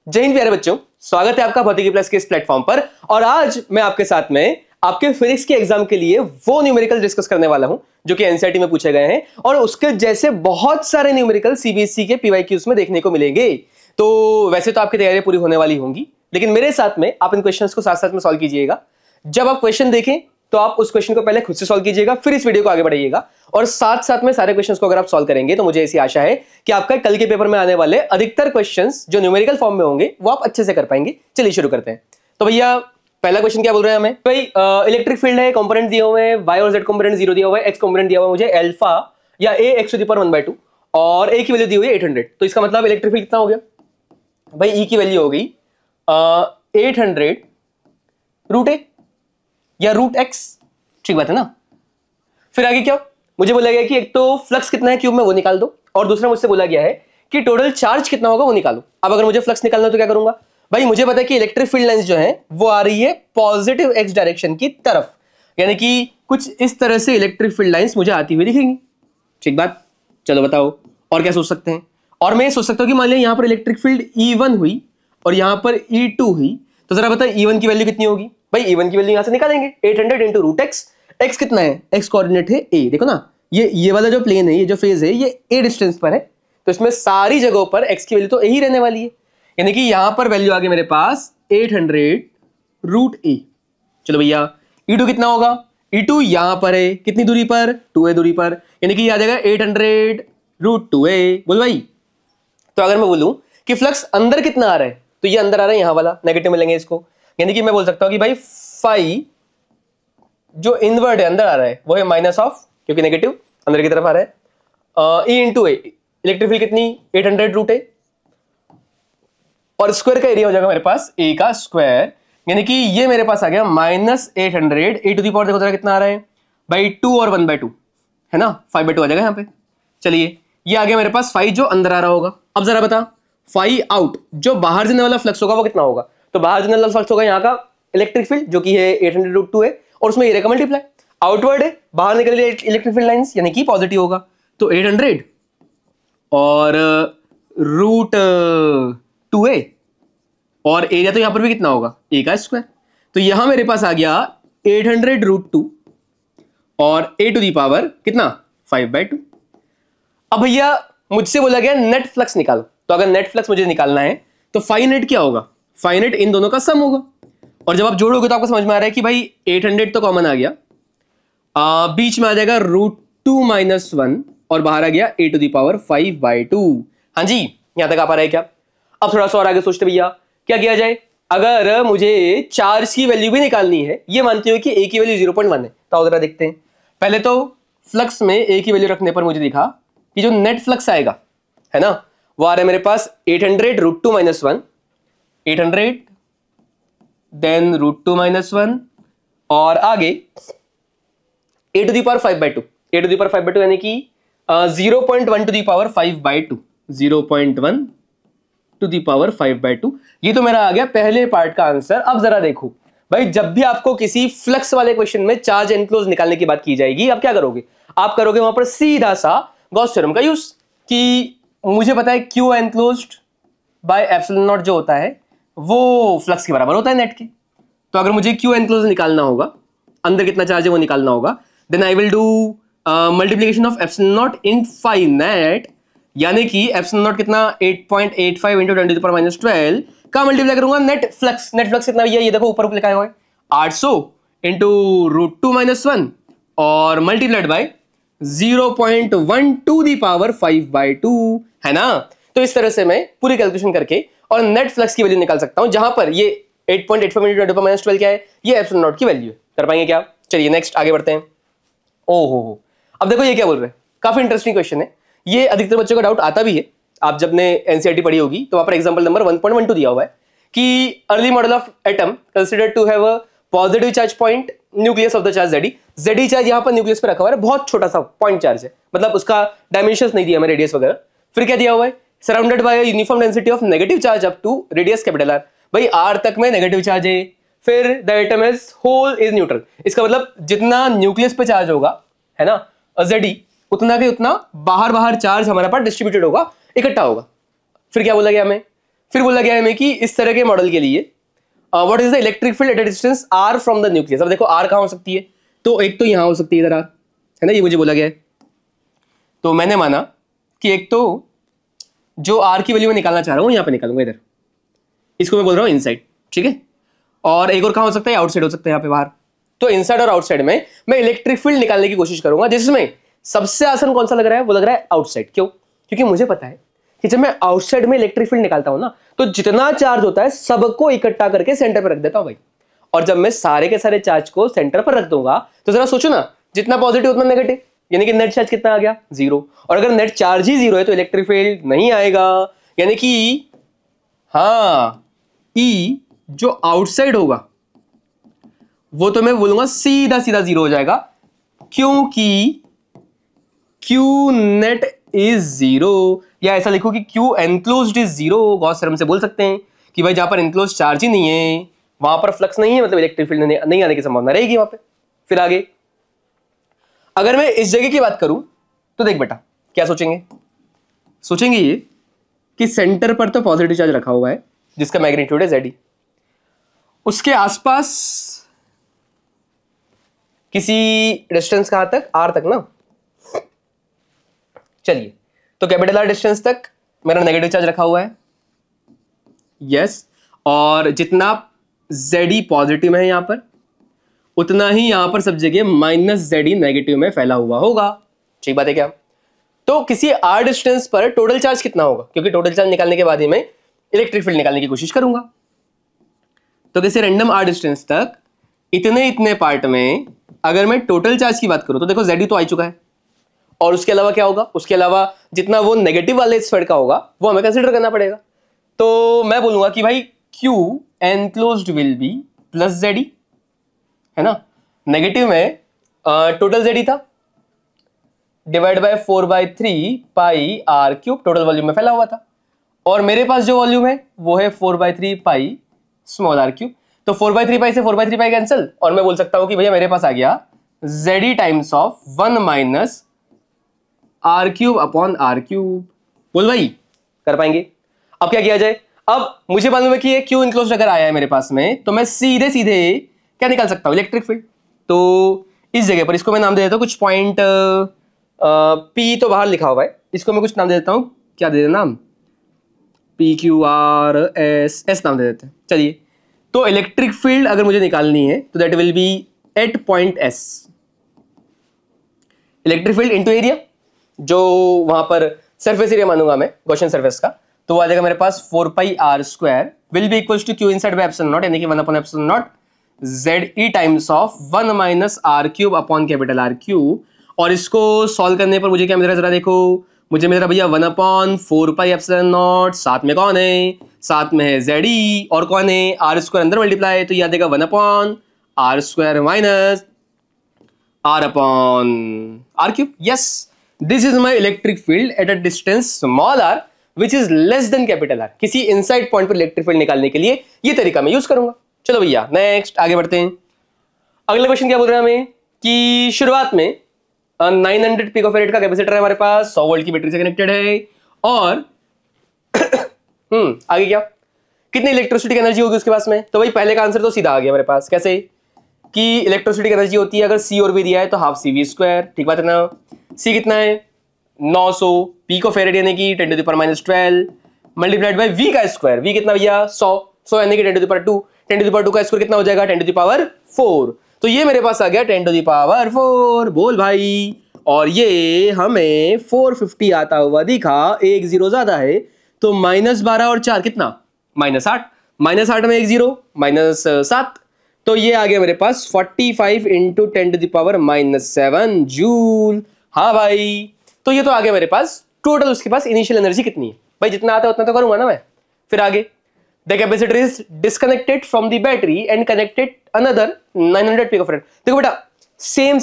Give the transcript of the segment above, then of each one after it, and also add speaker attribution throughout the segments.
Speaker 1: जय हिंद प्यारे बच्चों, स्वागत है आपका भौतिकी प्लस के इस प्लेटफॉर्म पर। और आज मैं आपके साथ में आपके फिजिक्स के एग्जाम के लिए वो न्यूमेरिकल डिस्कस करने वाला हूं जो कि एनसीईआरटी में पूछे गए हैं और उसके जैसे बहुत सारे न्यूमेरिकल सीबीएसई के पीवाईक्यूज में देखने को मिलेंगे। तो वैसे तो आपकी तैयारियां पूरी होने वाली होंगी, लेकिन मेरे साथ में आप इन क्वेश्चंस को साथ साथ में सॉल्व कीजिएगा। जब आप क्वेश्चन देखें तो आप उस क्वेश्चन को पहले खुद से सॉल्व कीजिएगा, फिर इस वीडियो को आगे बढ़ाइएगा और साथ साथ में सारे क्वेश्चंस को अगर आप सॉल्व करेंगे तो मुझे ऐसी आशा है कि आपका कल के पेपर में आने वाले अधिकतर क्वेश्चंस जो न्यूमेरिकल फॉर्म में होंगे वो आप अच्छे से कर पाएंगे। चलिए शुरू करते हैं। तो भैया पहला क्वेश्चन क्या बोल रहे हैं हमें भाई, इलेक्ट्रिक फील्ड है, कंपोनेंट दिए हुए हैं, y और z कंपोनेंट 0 दिया हुआ है, x कंपोनेंट दिया हुआ है मुझे अल्फा या a x to the power 1/2 और a की वैल्यू दी हुई है 800। तो इसका मतलब इलेक्ट्रिक फील्ड कितना हो गया भाई, e की वैल्यू हो गई 800 रूट a या रूट x। ठीक बात है ना। फिर आगे क्या मुझे बोला गया कि एक तो फ्लक्स कितना है क्यूब में वो निकाल दो और दूसरा मुझसे बोला गया है कि टोटल चार्ज कितना होगा वो निकालो। अब अगर मुझे फ्लक्स निकालना तो क्या करूंगा भाई, मुझे पता है कि इलेक्ट्रिक फील्ड लाइंस जो है वो आ रही है पॉजिटिव एक्स डायरेक्शन की तरफ, यानी कि कुछ इस तरह से इलेक्ट्रिक फील्ड लाइंस मुझे आती हुई दिखेंगी। ठीक बात, चलो बताओ और क्या सोच सकते हैं। और मैं सोच सकता हूं कि मान लिया यहां पर इलेक्ट्रिक फील्ड E1 हुई और यहां पर E2 हुई, तो जरा बताओ E1 की वैल्यू कितनी होगी भाई। E1 की वैल्यू यहां से निकालेंगे 800 इंटू रूट एक्स। एक्स कितना है, एक्स कोऑर्डिनेट है a, देखो ना ये वाला जो प्लेन है, ये जो फेज है ये a डिस्टेंस पर है, तो इसमें सारी जगहों पर x की वैल्यू तो a ही रहने वाली है, यानी कि यहां पर वैल्यू आ गई मेरे पास 800 रूट a। चलो भैया E2 कितना होगा, E2 यहां पर है कितनी दूरी पर, 2a दूरी पर, यानी कि आ जाएगा 800 रूट 2a। बोल भाई, तो अगर मैं बोलूं कि फ्लक्स अंदर कितना आ रहा है तो ये अंदर आ रहा है, यहां वाला नेगेटिव मिलेंगे इसको, यानी कि मैं बोल सकता हूं कि भाई फाई जो इनवर्ड है अंदर आ रहा है वो है माइनस ऑफ, क्योंकि नेगेटिव अंदर की तरफ आ रहा है, ई इंटू ए। इलेक्ट्रिक फील्ड कितनी 800 रूट ए और स्क्वायर का एरिया हो जाएगा मेरे पास ए का स्क्वायर, यानी कि ये मेरे पास आ गया -800 ए टू दी पावर देखो जरा कितना आ रहा है भाई 2 और 1/2 है ना, 5/2 आ जाएगा यहाँ पे। चलिए ये आ गया मेरे पास फाई जो अंदर आ रहा होगा। अब जरा बता फाई आउट जो बाहर जाने वाला फ्लक्स होगा वो कितना होगा, तो बाहर जाने वाला फ्लक्स होगा यहाँ का इलेक्ट्रिक फील्ड जो कि है 800 रूट 2 है और उसमें एरिया का मल्टीप्लाई, आउटवर्ड है बाहर निकल रही इलेक्ट्रिक फील्ड लाइंस यानी कि पॉजिटिव होगा, तो 800 और रूट 2a और एरिया तो यहां पर भी कितना होगा a का स्क्वायर, तो यहां मेरे पास आ गया 800 रूट 2 और a टू दी पावर कितना 5/2। अब भैया मुझसे बोला गया नेट फ्लक्स निकालो, तो अगर नेट फ्लक्स मुझे निकालना है तो फाई नेट क्या होगा, फाई नेट इन दोनों का सम होगा और जब आप जोड़ोगे तो आपको समझ में आ रहा है कि भाई 800 तो कॉमन आ गया, बीच में आ जाएगा रूट 2 - 1 और बाहर आ गया a टू दी पावर 5/2। हाँ जी, यहां तक आ पा रहा है क्या। अब थोड़ा सा और आगे सोचते भैया क्या किया जाए, अगर मुझे चार्ज की वैल्यू भी निकालनी है, ये मानते हो कि a की वैल्यू 0.1 है, तो जरा देखते हैं। पहले तो फ्लक्स में a की वैल्यू रखने पर मुझे दिखा कि जो नेट फ्लक्स आएगा है ना वो आ रहा है मेरे पास 800 रूट 2 - 1, 800 देन रूट 2 - 1 और आगे a to the power 5/2, a to the power 5/2 यानी कि 0.1 to the power 5/2, 0.1 to the power 5/2। ये तो मेरा आ गया पहले पार्ट का आंसर। अब जरा देखो भाई, जब भी आपको किसी फ्लक्स वाले क्वेश्चन में चार्ज एनक्लोज निकालने की बात की जाएगी, अब क्या करोगे, आप करोगे वहां पर सीधा सा गॉस थ्योरम का यूज कि मुझे पता है Q enclosed bye epsilon not जो होता है वो फ्लक्स के बराबर होता है नेट के, तो अगर मुझे क्यू एनक्लोज निकालना होगा, अंदर कितना चार्ज है वो निकालना होगा, then I will do multiplication of epsilon naught in finite, यानी कि एप्सिलॉन नॉट कितना 8.85 इंटू 10⁻12 का मल्टीप्लाई करूंगा नेट फ्लक्स। नेट फ्लक्स कितना भैया, ये देखो ऊपर लिखा हुआ है 800 इंटू रूट 2 - 1 और multiplied by 0.1 to the power 5/2 है ना। तो इस तरह से मैं पूरी कैलकुलेशन करके और नेट फ्लक्स की वैल्यू निकाल सकता हूं, जहां पर ये 8.85 इंटू 10⁻12 क्या है, ये एप्सिलॉन नॉट की वैल्यू है। कर पाएंगे क्या। चलिए नेक्स्ट आगे बढ़ते हैं। ओहो, अब देखो ये क्या बोल रहे हैं, काफी इंटरेस्टिंग क्वेश्चन है, ये अधिकतर बच्चों का डाउट आता भी है। आप जब ने एनसीईआरटी पढ़ी होगी तो वहां पर एग्जांपल नंबर 1.12 दिया हुआ है कि early model of atom considered to have a positive charge point nucleus of the charge Ze charge यहां पर न्यूक्लियस पे रखा हुआ है, बहुत छोटा सा पॉइंट चार्ज है, मतलब उसका डायमेंशंस नहीं दिया हमें, रेडियस वगैरह। फिर क्या दिया हुआ है, surrounded by uniform density of negative charge up to radius capital R, भाई आर तक में नेगेटिव चार्ज है। फिर the atom is whole is neutral, इसका मतलब जितना न्यूक्लियस पे चार्ज होगा है ना जेडी, उतना के उतना बाहर बाहर चार्ज हमारे पास डिस्ट्रीब्यूटेड होगा, इकट्ठा होगा। फिर क्या बोला गया हमें, फिर बोला गया है हमें कि इस तरह के मॉडल के लिए what is the electric field at a distance R from the nucleus. अब देखो आर कहाँ हो सकती है, तो एक तो यहाँ हो सकती है इधर आर, है ना, ये मुझे बोला गया है। तो मैंने माना कि एक तो जो आर की वैल्यू मैं निकालना चाह रहा हूँ यहाँ पे निकालूंगा इधर, इसको मैं बोल रहा हूँ इनसाइड, ठीक है। और एक और कहाँ हो सकता है, आउटसाइड हो सकता है यहाँ पे बाहर। तो इनसाइड और आउटसाइड में मैं इलेक्ट्रिक फील्ड निकालने की कोशिश करूंगा, जिसमें सबसे आसान कौन सा लग रहा है, वो लग रहा है आउटसाइड। क्यों? क्योंकि मुझे पता है कि जब मैं आउटसाइड में इलेक्ट्रिक फील्ड निकालता हूं ना, तो जितना चार्ज होता है सबको इकट्ठा करके सेंटर पर रख देता हूं भाई। और जब मैं सारे के सारे चार्ज को सेंटर पर रख दूंगा, तो जरा सोचो ना, जितना पॉजिटिव उतना नेगेटिव, यानी कि नेट चार्ज कितना आ गया, 0। और अगर नेट चार्ज ही 0 है तो इलेक्ट्रिक फील्ड नहीं आएगा, यानी कि हाँ, ई जो आउटसाइड होगा वो तो मैं बोलूंगा सीधा सीधा 0 हो जाएगा, क्योंकि Q नेट इज 0, या ऐसा लिखो कि Q enclosed is 0। Gauss theorem से बोल सकते हैं कि भाई जहां पर एनक्लोज चार्ज ही नहीं है वहां पर फ्लक्स नहीं है, मतलब इलेक्ट्रिक फील्ड नहीं आने की संभावना रहेगी वहां पे। फिर आगे अगर मैं इस जगह की बात करूं तो देख बेटा क्या सोचेंगे, सोचेंगे ये कि सेंटर पर तो पॉजिटिव चार्ज रखा हुआ है जिसका मैग्नीट्यूड है ZE, उसके आसपास किसी डिस्टेंस कहां तक, R तक ना, चलिए तो कैपिटल R डिस्टेंस तक मेरा नेगेटिव चार्ज रखा हुआ है, यस। और जितना ZE पॉजिटिव में है यहां पर, उतना ही यहां पर सब जगह -ZE नेगेटिव में फैला हुआ होगा, ठीक बात है क्या। तो किसी R डिस्टेंस पर टोटल चार्ज कितना होगा, क्योंकि टोटल चार्ज निकालने के बाद ही मैं इलेक्ट्रिक फील्ड निकालने की कोशिश करूंगा। तो किसी रैंडम R डिस्टेंस तक इतने पार्ट में अगर मैं टोटल चार्ज की बात करूं तो देखो ZE तो आ चुका है, और उसके अलावा क्या होगा, उसके अलावा जितना वो नेगेटिव वाले स्फीयर का होगा वो हमें कंसीडर करना पड़ेगा। तो मैं बोलूंगा कि भाई Q enclosed will be plus ZE, है ना। नेगेटिव में टोटल ZE था divide by 4/3 pi R³ total volume में फैला हुआ था, और मेरे पास जो वॉल्यूम है वो है 4/3 पाई स्मॉल R³। तो 4/3 पाई से 4/3 पाई कैंसिल, और मैं बोल सकता हूं कि भैया मेरे पास आ गया ZE times of 1 minus R³ upon R³। बोल भाई कर पाएंगे। अब क्या किया जाए, अब मुझे मालूम है कि ये Q इनक्लोज्ड अगर आया है मेरे पास में, तो मैं सीधे सीधे क्या निकाल सकता हूं, इलेक्ट्रिक फील्ड। तो इस जगह पर इसको मैं नाम दे देता हूं कुछ पॉइंट P तो बाहर लिखा हुआ है, इसको मैं कुछ नाम दे देता हूं, क्या दे देना नाम, PQRS नाम दे देते हैं। चलिए तो इलेक्ट्रिक फील्ड अगर मुझे निकालनी है तो that will be at point S, electric field into area, जो वहां पर सरफेस एरिया मानूंगा मैं गॉसियन सरफेस का, तो आ जाएगा मेरे पास 4πr² will be equals to Q inside by epsilon naught, यानी कि 1 upon epsilon naught ZE times of 1 minus R³ upon capital R³। और इसको सॉल्व करने पर मुझे क्या मिल रहा है, जरा देखो, मुझे मिल रहा भैया 1/4π एप्सिलॉन नॉट, साथ में कौन है, साथ में है ZE, और कौन है R² अंदर मल्टीप्लाई, तो याद देगा 1/r² minus R upon R³। Yes, this is my electric field at a distance small r which is less than capital R। किसी इनसाइड पॉइंट पर इलेक्ट्रिक फील्ड निकालने के लिए ये तरीका मैं यूज करूंगा। चलो भैया नेक्स्ट आगे बढ़ते हैं। अगला क्वेश्चन क्या बोल रहे हैं हमें कि शुरुआत में 900 पिकोफैरेड का कैपेसिटर है हमारे पास, 100 वोल्ट की बैटरी से कनेक्टेड है, और आगे क्या, कितनी इलेक्ट्रिसिटी की एनर्जी होगी उसके पास में। तो भाई पहले का आंसर तो सीधा आ गया मेरे पास, कैसे कि इलेक्ट्रिसिटी की एनर्जी होती है अगर C और V दिया है तो हाफ CV², ठीक बात है ना। C कितना है 900 पिकोफैरेड, यानी कि 10⁻12 मल्टीप्लाइड बाय V का स्क्वायर, V कितना भैया 100 यानी कि 10⁻2, 10⁻2 का स्क्वायर कितना हो जाएगा 10⁻4। तो ये मेरे पास आ गया 10⁻4। बोल भाई, और ये हमें 450 आता हुआ दिखा, एक जीरो ज्यादा है, तो -12 और 4 कितना -8, -8 में एक जीरो -7, तो ये आ गया मेरे पास 45 इंटू 10⁻⁻7 जूल। हाँ भाई, तो ये तो आ गया मेरे पास टोटल, उसके पास इनिशियल एनर्जी कितनी है भाई, जितना आता है उतना तो करूंगा ना मैं। फिर आगे The capacitor is disconnected from the battery and connected another 900 picofarad। देखो बेटा सेम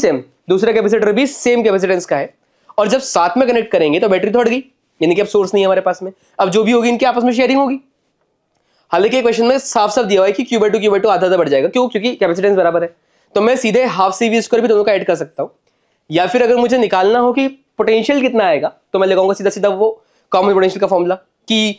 Speaker 1: दूसरा कैपेसिटर भी सेम कैपेसिटेंस का है, और जब साथ में कनेक्ट करेंगे तो बैटरी तो हट गई, यानी कि अब सोर्स नहीं है हमारे पास में, अब जो भी होगी इनके आपस में शेयरिंग होगी। हालांकि क्वेश्चन में साफ साफ दिया हुआ है कि Q/2 आधा बढ़ जाएगा, क्यों, क्योंकि कैपेसिटेंस बराबर है, तो मैं सीधे हाफ CV² भी दोनों का ऐड कर सकता हूं। या फिर अगर मुझे निकालना हो कि पोटेंशियल कितना आएगा, तो मैं लगाऊंगा सीधा सीधा वो कॉमन पोटेंशियल का फॉर्मूला कि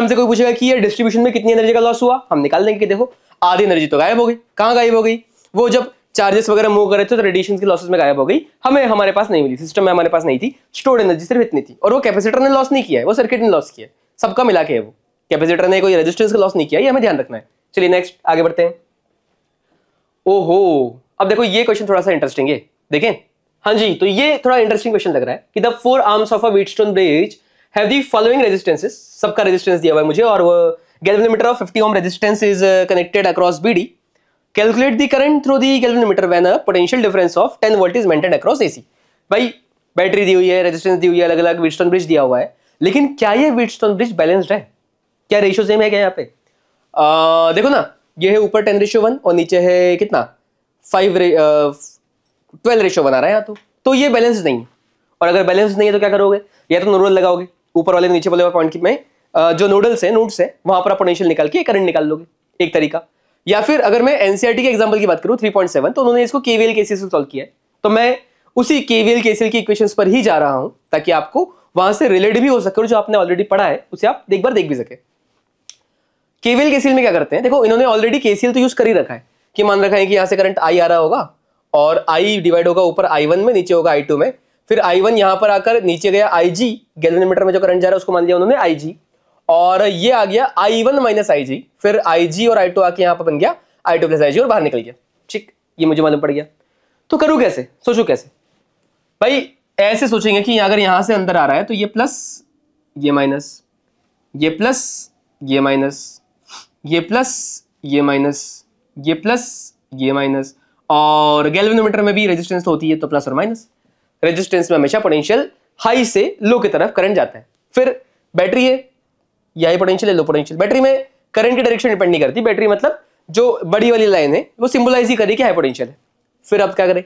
Speaker 1: हमसे कोई पूछेगा कि ये डिस्ट्रीब्यूशन में कितनी एनर्जी का लॉस हुआ, हम निकाल देंगे कि देखो आधी एनर्जी तो गायब हो गई। कहाँ गायब हो गई? वो जब चार्जेस वगैरह मूव कर रहे थे तो रेडिएशन के लॉसेस में गायब हो गई, हमारे पास नहीं मिली, सिस्टम में हमारे पास नहीं थी। स्टोर्ड एनर्जी सिर्फ इतनी थी, और वो कैपेसिटर ने लॉस नहीं किया है, वो सर्किट ने लॉस किया है, सबका मिला के है वो। कैपेसिटर ने कोई रेजिस्टेंस का लॉस नहीं किया, ये हमें ध्यान रखना है। चलिए नेक्स्ट आगे बढ़ते हैं। ओहो, अब देखो ये क्वेश्चन थोड़ा सा इंटरेस्टिंग है, देखें। हाँ जी, तो ये थोड़ा इंटरेस्टिंग क्वेश्चन लग रहा है कि the 4 arms of a Wheatstone bridge have the following resistances. सबका रेजिस्टेंस दिया हुआ है मुझे, और वो galvanometer of 50 ohm resistance is connected across BD. Calculate the current through the galvanometer when a potential difference of 10 volt is maintained across AC. भाई battery दी हुई है, रेजिस्टेंस दी हुई है, अलग अलग व्हीटस्टोन ब्रिज दिया हुआ है, लेकिन क्या ये व्हीटस्टोन ब्रिज बैलेंस्ड है? क्या रेशियो सेम है क्या यहाँ पे? देखो ना, ये है ऊपर 10:1 और नीचे है कितना 12:1 आ रहा है यहाँ तो ये बैलेंस नहीं है। और अगर बैलेंस नहीं है तो क्या करोगे? या तो नोडल लगाओगे ऊपर वाले नीचे वाले पॉइंट में, जो नोड्स है वहां पर आप पोटेंशियल निकाल के करंट निकाल लोगे, एक तरीका। या फिर अगर मैं एनसीईआरटी के एग्जांपल की बात करूं 3.7, तो उन्होंने इसको केवीएल केसीएल से सॉल्व किया है, तो मैं उसी केवीएल केसीएल की इक्वेशंस पर ही जा रहा हूं ताकि आपको वहां से रिलेट भी हो सके और जो आपने ऑलरेडी पढ़ा है उसे आप एक बार देख भी सके। केवीएल केसीएल में क्या करते हैं, देखो इन्होंने ऑलरेडी केसीएल तो यूज कर ही रखा है कि मान रखा है कि यहां से करंट आई आ रहा होगा और आई डिवाइड होगा ऊपर I1 में, नीचे होगा I2 में, फिर I1 यहां पर आकर नीचे गया IG, गैल्वेनोमीटर में जो करंट जा रहा है उसको मान लिया उन्होंने IG, और ये आ गया I1 माइनस IG, फिर IG और I2 आके यहां पर बन गया I2 प्लस IG और बाहर निकल गया। ठीक, ये मुझे मालूम पड़ गया। तो करूं कैसे, सोचो कैसे? भाई ऐसे सोचेंगे कि अगर यहां से अंदर आ रहा है तो ये प्लस, ये माइनस, ये प्लस, ये माइनस, ये प्लस, ये माइनस, ये प्लस, ये माइनस, और गैल्वेनोमीटर में भी रेजिस्टेंस तो होती है तो प्लस और माइनस। रेजिस्टेंस में हमेशा पोटेंशियल हाई से लो की तरफ करंट जाता है। फिर बैटरी है, या पोटेंशियल है लो पोटेंशियल। बैटरी में करंट की डायरेक्शन डिपेंड नहीं करती, बैटरी मतलब जो बड़ी वाली लाइन है वो सिंबलाइज ही करी कि हाई पोटेंशियल है। फिर अब क्या करें?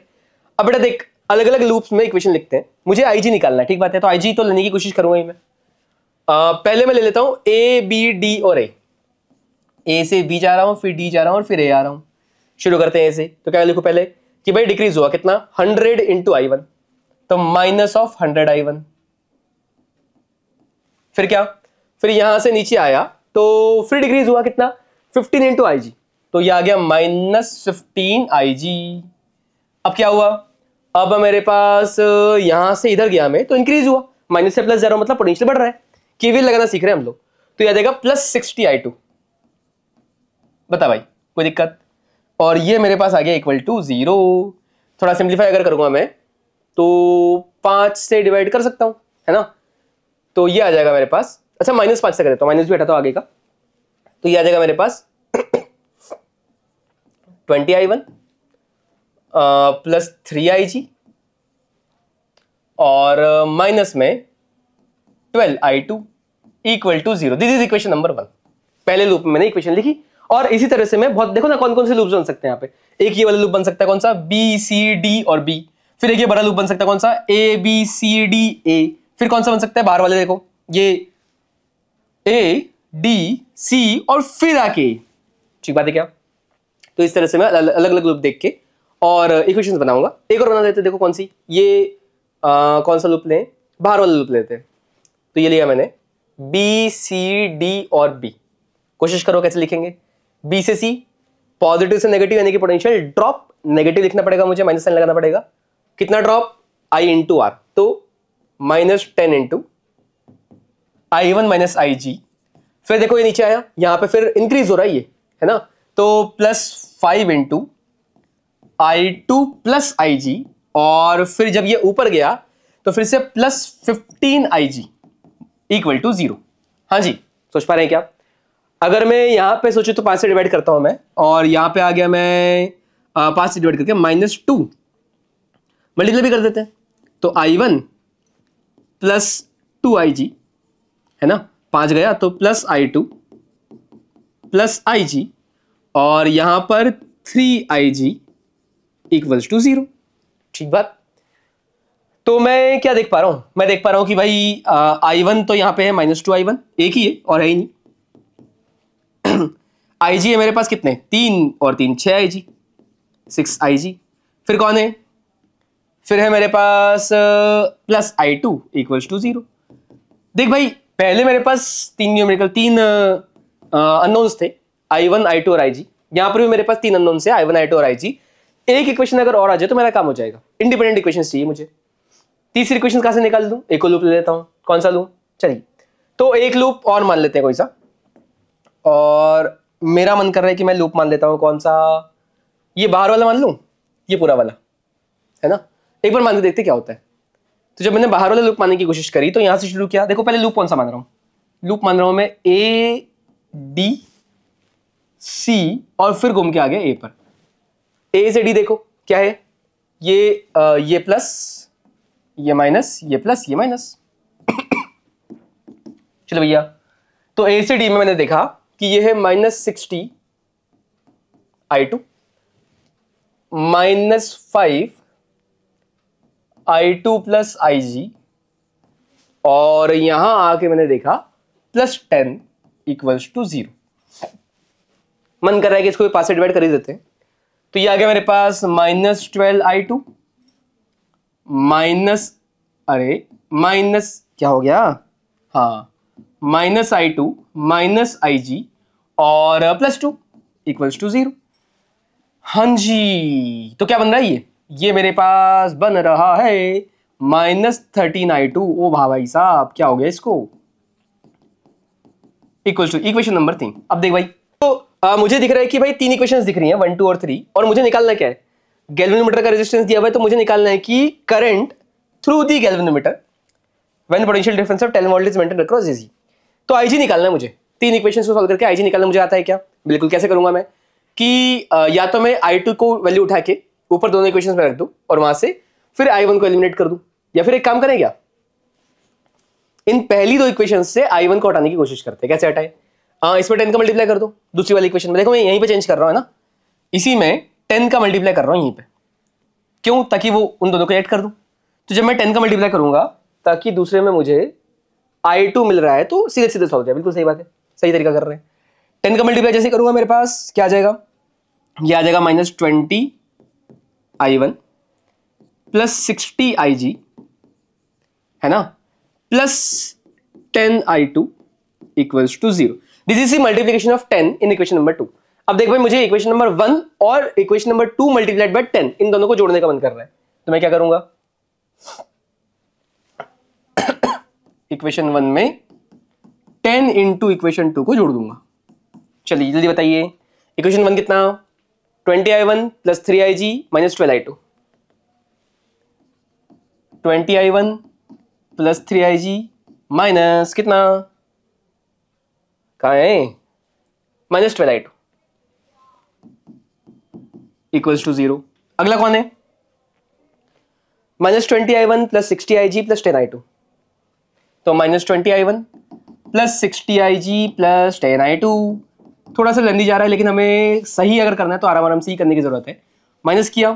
Speaker 1: अब बेटा देख, अलग अलग लूप्स में इक्वेशन लिखते हैं, मुझे IG निकालना है, ठीक बात है, तो IG तो लेने की कोशिश करूंगा ही मैं। पहले मैं ले लेता हूं A B D और A से B जा रहा हूं, फिर D जा रहा हूं और फिर A आ रहा हूं। शुरू करते हैं A से, तो क्या लिखूं पहले कि भाई डिक्रीज हुआ कितना 100 इंटू I1, तो माइनस ऑफ 100 I1। फिर क्या, फिर यहां से नीचे आया तो फिर डिक्रीज हुआ कितना 15 इंटू IG, तो यह आ गया माइनस 15 IG। अब क्या हुआ, अब मेरे पास यहां से इधर गया मैं तो इंक्रीज हुआ, माइनस से प्लस जा रहा हूं मतलब पोटेंशियल बढ़ रहा है, केवीएल लगाना सीख रहे हैं हम लोग, तो यह देगा प्लस 60 I2। बता भाई कोई दिक्कत? और ये मेरे पास आ गया इक्वल टू 0। थोड़ा सिंप्लीफाई अगर करूंगा मैं तो 5 से डिवाइड कर सकता हूं, है ना, तो ये आ जाएगा मेरे पास, अच्छा -5 से कर देता हूं, माइनस भी हटाता हूं आगे का, तो ये आ जाएगा मेरे पास 20 I1 प्लस 3 IG और माइनस में 12 I2 equal to 0। This is equation number 1। पहले लूप में मैंने इक्वेशन लिखी, और इसी तरह से मैं बहुत, देखो ना कौन कौन से लूप्स बन सकते हैं यहाँ पे। एक ये वाला लूप बन सकता है कौन सा, B C D और B, फिर एक ये बड़ा लूप बन सकता है कौन सा, A B C D A, फिर कौन सा बन सकता है बाहर वाले, देखो ये A D C और फिर आके, ठीक बात है क्या? तो इस तरह से मैं अलग अलग लूप देख के और इक्वेशंस बनाऊंगा। एक और बना देते, देखो कौन सी, ये कौन सा लूप लें, बाहर वाला लूप लेते हैं, तो ये लिया मैंने, बी सी डी और बी। कोशिश करो कैसे लिखेंगे। बी से सी, पॉजिटिव से नेगेटिव यानी कि पोटेंशियल ड्रॉप, नेगेटिव लिखना पड़ेगा मुझे, माइनस साइन लगाना पड़ेगा। कितना ड्रॉप? आई इंटू आर, तो -10 इंटू I1 माइनस आई जी। फिर देखो ये नीचे आया, यहां पे फिर इंक्रीज हो रहा है ये, है ना, तो +5 इंटू I2 प्लस आई जी, और फिर जब ये ऊपर गया तो फिर से +15 IG इक्वल टू 0। हाँ जी, सोच पा रहे हैं क्या? अगर मैं यहां पे सोचूं तो 5 से डिवाइड करता हूं मैं, और यहां पे आ गया मैं 5 से डिवाइड करके -2 मल्टीप्लाई भी कर देते हैं, तो I1 प्लस 2 IG, है ना, 5 गया तो प्लस I2 प्लस IG, और यहां पर 3 IG इक्वल्स टू 0। ठीक बात। तो मैं क्या देख पा रहा हूं? मैं देख पा रहा हूं कि भाई I1 तो यहां पे है -2 I1, एक ही है और है ही नहीं। IG है मेरे पास कितने? 3 और 3 6 IG, 6 IG। फिर कौन है? फिर है मेरे पास प्लस I2 इक्वल्स टू 0। देख भाई, पहले मेरे पास 3 अननोन्स थे, I1 I2 और IG। यहां पर भी मेरे पास 3 अननोन्स है, I1 I2 और IG। एक इक्वेशन अगर और आ जाए तो मेरा काम हो जाएगा। इंडिपेंडेंट इक्वेशन चाहिए मुझे। तीसरी इक्वेशन कहां से निकाल दूं? एक लूप ले लेता हूं। कौन सा लूं? चलिए, तो एक लूप और मान लेते हैं कोई सा, और मेरा मन कर रहा है कि मैं लूप मान लेता हूं। कौन सा? ये बाहर वाला मान लूं, ये पूरा वाला, है ना। एक बार मान के देखते क्या होता है। तो जब मैंने बाहर वाला लूप मानने की कोशिश करी तो यहां से शुरू किया। देखो पहले लूप कौन सा मान रहा हूं? लूप मान रहा हूं मैं ए डी सी, और फिर घूम के आ गया ए पर। ए से डी देखो क्या है, ये प्लस, ये माइनस, ये प्लस, ये माइनस। चलो भैया, तो ए से डी में मैंने देखा कि ये है -60 I2, -5 I2 प्लस IG, और यहां आके मैंने देखा +10 इक्वल्स टू 0। मन कर रहा है कि इसको 5 से डिवाइड कर ही देते हैं। तो ये आ गया मेरे पास -12 I2 माइनस क्या हो गया? हाँ, -I2 माइनस IG और +2 इक्वल्स टू 0। हाँ जी, तो क्या बन रहा है ये मेरे पास बन रहा है -13 I2। ओ भाई साहब, क्या हो गया इसको? Equals to equation number 3। अब देख भाई, तो मुझे दिख रहा है कि भाई 3 इक्वेशंस दिख रही हैं, 1 2 और 3, और मुझे निकालना क्या है? गैल्वेनोमीटर का रेजिस्टेंस दिया हुआ है, तो मुझे निकालना है कि current through the galvanometer when potential difference of 10 volt is maintained across AC. तो IG निकालना है मुझे। 3 इक्वेशंस को सॉल्व करके IG निकालना मुझे आता है क्या? बिल्कुल। कैसे करूंगा मैं कि या तो मैं I2 को वैल्यू उठा के ऊपर दोनों इक्वेशंस में रख दूं और वहां से फिर I1 को एलिमिनेट कर दूं, या फिर एक काम करें क्या, इन पहली 2 इक्वेशंस से I1 को हटाने की कोशिश करते हैं। कैसे हटाए? इसमें 10 का मल्टीप्लाई कर दो दूसरी वाली इक्वेशन में। देखो मैं यहीं पे चेंज कर रहा हूं, है ना, इसी में 10 का मल्टीप्लाई कर रहा हूं यहीं पे। क्यों? ताकि वो उन दोनों को ऐड कर दूं। तो जब मैं 10 का मल्टीप्लाई करूंगा ताकि दूसरे में मुझे I2 मिल रहा है, तो सीधे सीधे सॉल्व हो जाए। बिल्कुल सही बात है, सही तरीका कर रहे हैं। 10 का मल्टीप्लाई जैसे करूंगा मेरे पास क्या आ जाएगा? ये आ जाएगा -20 I1 प्लस 60 IG, है ना, plus 10 I2 equals to 0। This is the multiplication of 10 in equation number 2। अब देख भाई, मुझे इक्वेशन नंबर 1 और इक्वेशन नंबर 2 मल्टीप्लाइड बाय 10, इन दोनों को जोड़ने का मन कर रहा है। तो मैं क्या करूंगा? इक्वेशन 1 में 10 इंटू इक्वेशन 2 को जोड़ दूंगा। चलिए जल्दी बताइए, इक्वेशन 1 कितना? 20 I1 plus 3 IG minus 12 I2। 20 I1 plus 3 IG minus कितना? कहाँ है? -12 I2 इक्वल्स टू 0। अगला कौन है? -20 I1 plus 60 IG plus 10 I2। तो -20 I1 plus 60 IG plus 10 I2। थोड़ा सा लेंदी जा रहा है, लेकिन हमें सही अगर करना है तो आराम आराम से ही करने की जरूरत है। माइनस किया,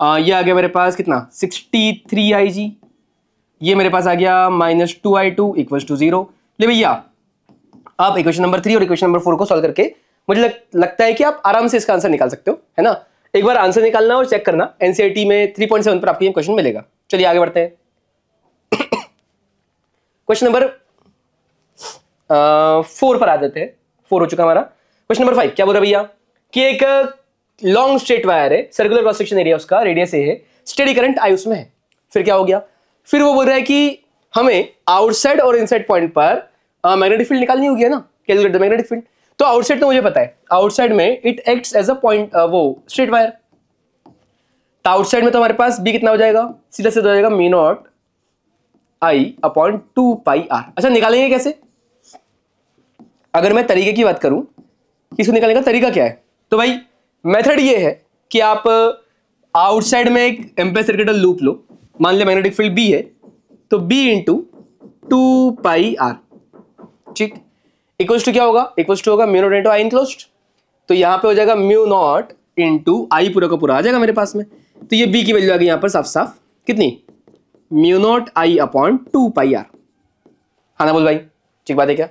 Speaker 1: ये आ गया मेरे पास कितना? 63 IG। ये मेरे पास आ गया -2 I2 इक्वल्स टू 0। ले भैया, आप इक्वेशन नंबर 3 और इक्वेशन नंबर 4 को सॉल्व करके मुझे लगता है कि आप आराम से इसका आंसर निकाल सकते हो, है ना। एक बार आंसर निकालना और चेक करना, एनसीईआरटी में 3.7 पर आपको ये क्वेश्चन मिलेगा। चलिए आगे बढ़ते हैं। क्वेश्चन नंबर 4 पर आ जाते हैं। 4 हो चुका हमारा। क्वेश्चन नंबर 5 क्या बोल रहा है भैया कि एक लॉन्ग स्ट्रेट वायर है, सर्कुलर क्रॉस सेक्शन एरिया उसका रेडियस ए है, स्टेडी करंट आई उसमें है। फिर क्या हो गया, फिर वो बोल रहा है कि हमें आउटसाइड और इनसाइड पॉइंट पर मैग्नेटिक फील्ड निकालनी होगी, है ना, कैलकुलेट द मैग्नेटिक फील्ड। तो आउटसाइड तो मुझे पता है, आउटसाइड में it acts as a point, वो स्ट्रेट वायर। तो आउटसाइड में तो हमारे पास बी कितना हो जाएगा, सीधा सीधा हो जाएगा mu naught I upon 2 pi R. अच्छा निकालेंगे कैसे, अगर मैं तरीके की बात करूं इसको निकालने का तरीका क्या है, तो भाई मेथड ये है कि आप आउटसाइड में एक एम्पेयर सर्किटल लूप लो, मान लिया मैग्नेटिक फील्ड बी है, तो बी इंटू 2 पाई आर, ठीक, इक्वल्स टू क्या होगा, इक्वल्स टू होगा mu naught into I enclosed. तो यहां पे हो जाएगा म्यू नॉट इंटू आई पूरा का पूरा आ जाएगा मेरे पास में। तो ये बी की वैल्यू आ गई यहां पर साफ साफ कितनी, mu naught I upon 2 pi R. हाँ ना बोल भाई, ठीक बात है क्या।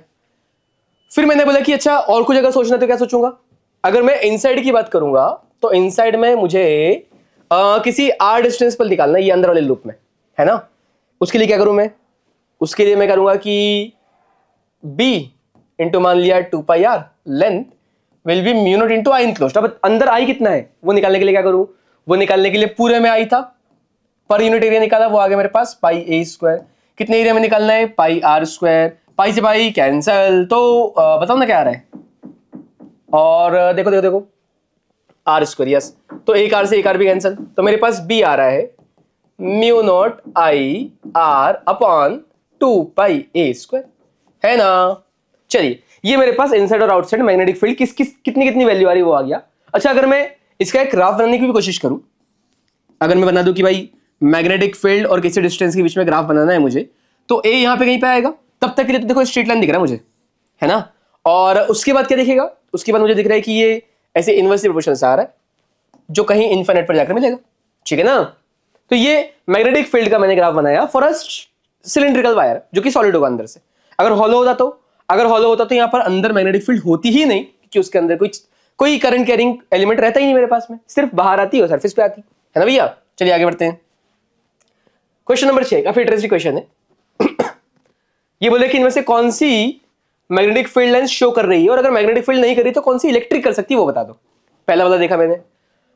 Speaker 1: फिर मैंने बोला कि अच्छा और कुछ अगर सोचना तो क्या सोचूंगा, अगर मैं इनसाइड की बात करूंगा तो इनसाइड में मुझे किसी आर डिस्टेंस पर निकालना है, ये अंदर वाले लूप में, है ना। उसके लिए क्या करूं मैं, उसके लिए मैं करूंगा कि बी इंटू मान लिया 2 pi R, length will be mu naught into I enclosed. अब अंदर आई कितना है वो निकालने के लिए क्या करूं, वो निकालने के लिए पूरे में आई था, पर यूनिट एरिया निकाला, वो आ गया मेरे पास पाई ए स्क्वायर। कितने एरिया में निकालना है, पाई आर स्क्वायर, पाई से पाई कैंसल, तो बताओ ना क्या आ रहा है, और देखो देखो देखो आर स्क्वायर, यस, तो एक आर से एक आर भी कैंसल, तो मेरे पास बी आ रहा है mu naught I R upon 2 pi A square, है ना। चलिए ये मेरे पास इनसाइड और आउटसाइड मैग्नेटिक फील्ड कितनी कितनी वैल्यू आ रही है वो आ गया। अच्छा अगर मैं इसका एक ग्राफ बनाने की भी कोशिश करूं, अगर मैं बना दूं कि भाई मैग्नेटिक फील्ड और किसी डिस्टेंस के बीच में ग्राफ बनाना है मुझे, तो ए यहां पे कहीं पे आएगा, तब तक के लिए तो देखो स्ट्रेट लाइन दिख रहा है मुझे, है ना। और उसके बाद क्या दिखेगा, उसके बाद मुझे दिख रहा है कि ये ऐसे इनवर्सली प्रोपोर्शनल से आ रहा है, जो कहीं इनफिनिट पर जाकर मिलेगा, ठीक है ना। तो ये मैग्नेटिक फील्ड का मैंने ग्राफ बनाया फॉर अ सिलिंड्रिकल वायर जो कि सॉलिड होगा अंदर से। अगर हॉलो होता तो, अगर हॉलो होता तो यहां पर अंदर मैग्नेटिक फील्ड होती ही नहीं, क्योंकि उसके अंदर कोई करंट कैरिंग एलिमेंट रहता ही नहीं मेरे पास में, सिर्फ बाहर आती है और सरफेस पे आती है ना भैया। चलिए आगे बढ़ते हैं। क्वेश्चन नंबर 6 काफी इंटरेस्टिंग क्वेश्चन है। ये बोले कि इनमें से कौन सी मैग्नेटिक फील्ड लाइन शो कर रही है, और अगर मैग्नेटिक फील्ड नहीं कर रही तो कौन सी इलेक्ट्रिक कर सकती है वो बता दो। पहला वाला देखा मैंने,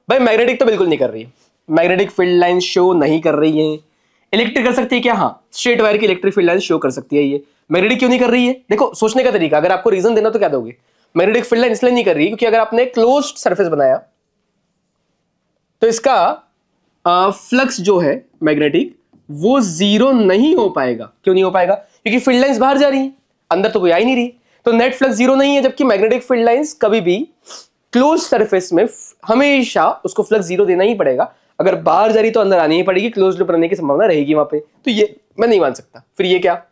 Speaker 1: भाई मैग्नेटिक तो बिल्कुल नहीं कर रही है, मैग्नेटिक फील्ड लाइन शो नहीं कर रही है। इलेक्ट्रिक कर सकती है क्या, हाँ स्ट्रेट वायर की इलेक्ट्रिक फील्ड लाइन शो कर सकती है। ये मैग्नेटिक क्यों नहीं कर रही है, देखो सोचने का तरीका, अगर आपको रीजन देना तो क्या दोगे। मैग्नेटिक फील्ड लाइन इसलिए नहीं कर रही क्योंकि अगर आपने क्लोज्ड सरफेस बनाया तो इसका फ्लक्स जो है मैग्नेटिक वो जीरो नहीं हो पाएगा। क्यों नहीं हो पाएगा, क्योंकि फील्ड लाइंस बाहर जा रही है, अंदर तो कोई आ ही नहीं रही, तो नेट फ्लक्स जीरो नहीं है। जबकि मैग्नेटिक फील्ड लाइंस कभी भी क्लोज सरफेस में हमेशा उसको फ्लक्स जीरो देना ही पड़ेगा, अगर बाहर जा रही तो अंदर आनी ही पड़ेगी, क्लोज लूप रहने की संभावना रहेगी वहां पे। तो ये मैं नहीं मान सकता। फिर ये क्या,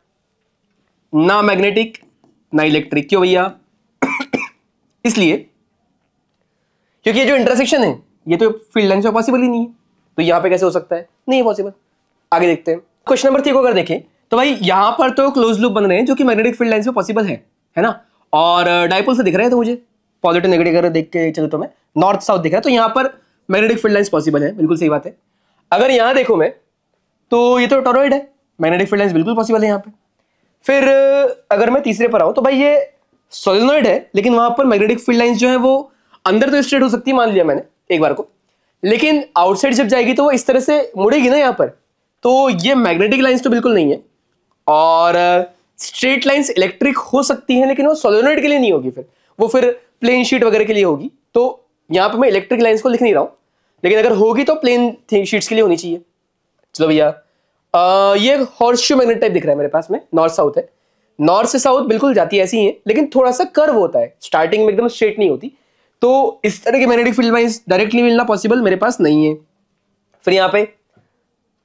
Speaker 1: ना मैग्नेटिक ना इलेक्ट्रिक, क्यों भैया? इसलिए क्योंकि ये जो इंटरसेक्शन है ये तो फील्ड लाइन से पॉसिबल ही नहीं है, तो यहां पे कैसे हो सकता है, नहीं है पॉसिबल। आगे देखते हैं क्वेश्चन नंबर 3 को अगर देखें तो भाई यहां पर तो क्लोज लूप बन रहे हैं जो कि मैग्नेटिक फील्ड लाइन से पॉसिबल है ना, और डाइपोल से दिख रहे हैं, तो मुझे पॉजिटिव नेगेटिव अगर देख के चलो तो मैं नॉर्थ साउथ दिख रहा है, तो यहां पर मैग्नेटिक फील्ड लाइंस पॉसिबल है, बिल्कुल सही बात है। अगर यहां देखो मैं तो ये तो टॉरॉइड है, मैग्नेटिक फील्ड लाइंस बिल्कुल पॉसिबल है यहां पे। फिर अगर मैं तीसरे पर आऊं तो भाई ये सोलेनॉइड है, लेकिन वहां पर मैग्नेटिक फील्ड लाइंस जो है वो अंदर तो स्ट्रेट हो सकती है, मान लिया मैंने एक बार को, लेकिन आउटसाइड जब जाएगी तो वो इस तरह से मुड़ेगी ना यहाँ पर, तो ये मैग्नेटिक लाइंस तो बिल्कुल नहीं है। और स्ट्रेट लाइंस इलेक्ट्रिक हो सकती हैं, लेकिन वो सोलेनॉइड के लिए नहीं होगी, फिर वो फिर प्लेन शीट वगैरह के लिए होगी। तो यहाँ पे मैं इलेक्ट्रिक लाइंस को लिख नहीं रहा हूं, लेकिन अगर होगी तो प्लेन शीट्स के लिए होनी चाहिए। चलो भैया ये हॉर्सशू मैग्नेट टाइप दिख रहा है मेरे पास में, नॉर्थ साउथ है, नॉर्थ से साउथ बिल्कुल जाती है ऐसी ही है, लेकिन थोड़ा सा कर्व होता है, स्टार्टिंग में एकदम स्ट्रेट नहीं होती। तो इस तरह के मैग्नेटिक फील्ड लाइंस डायरेक्टली मिलना पॉसिबल मेरे पास नहीं है। फिर यहाँ पे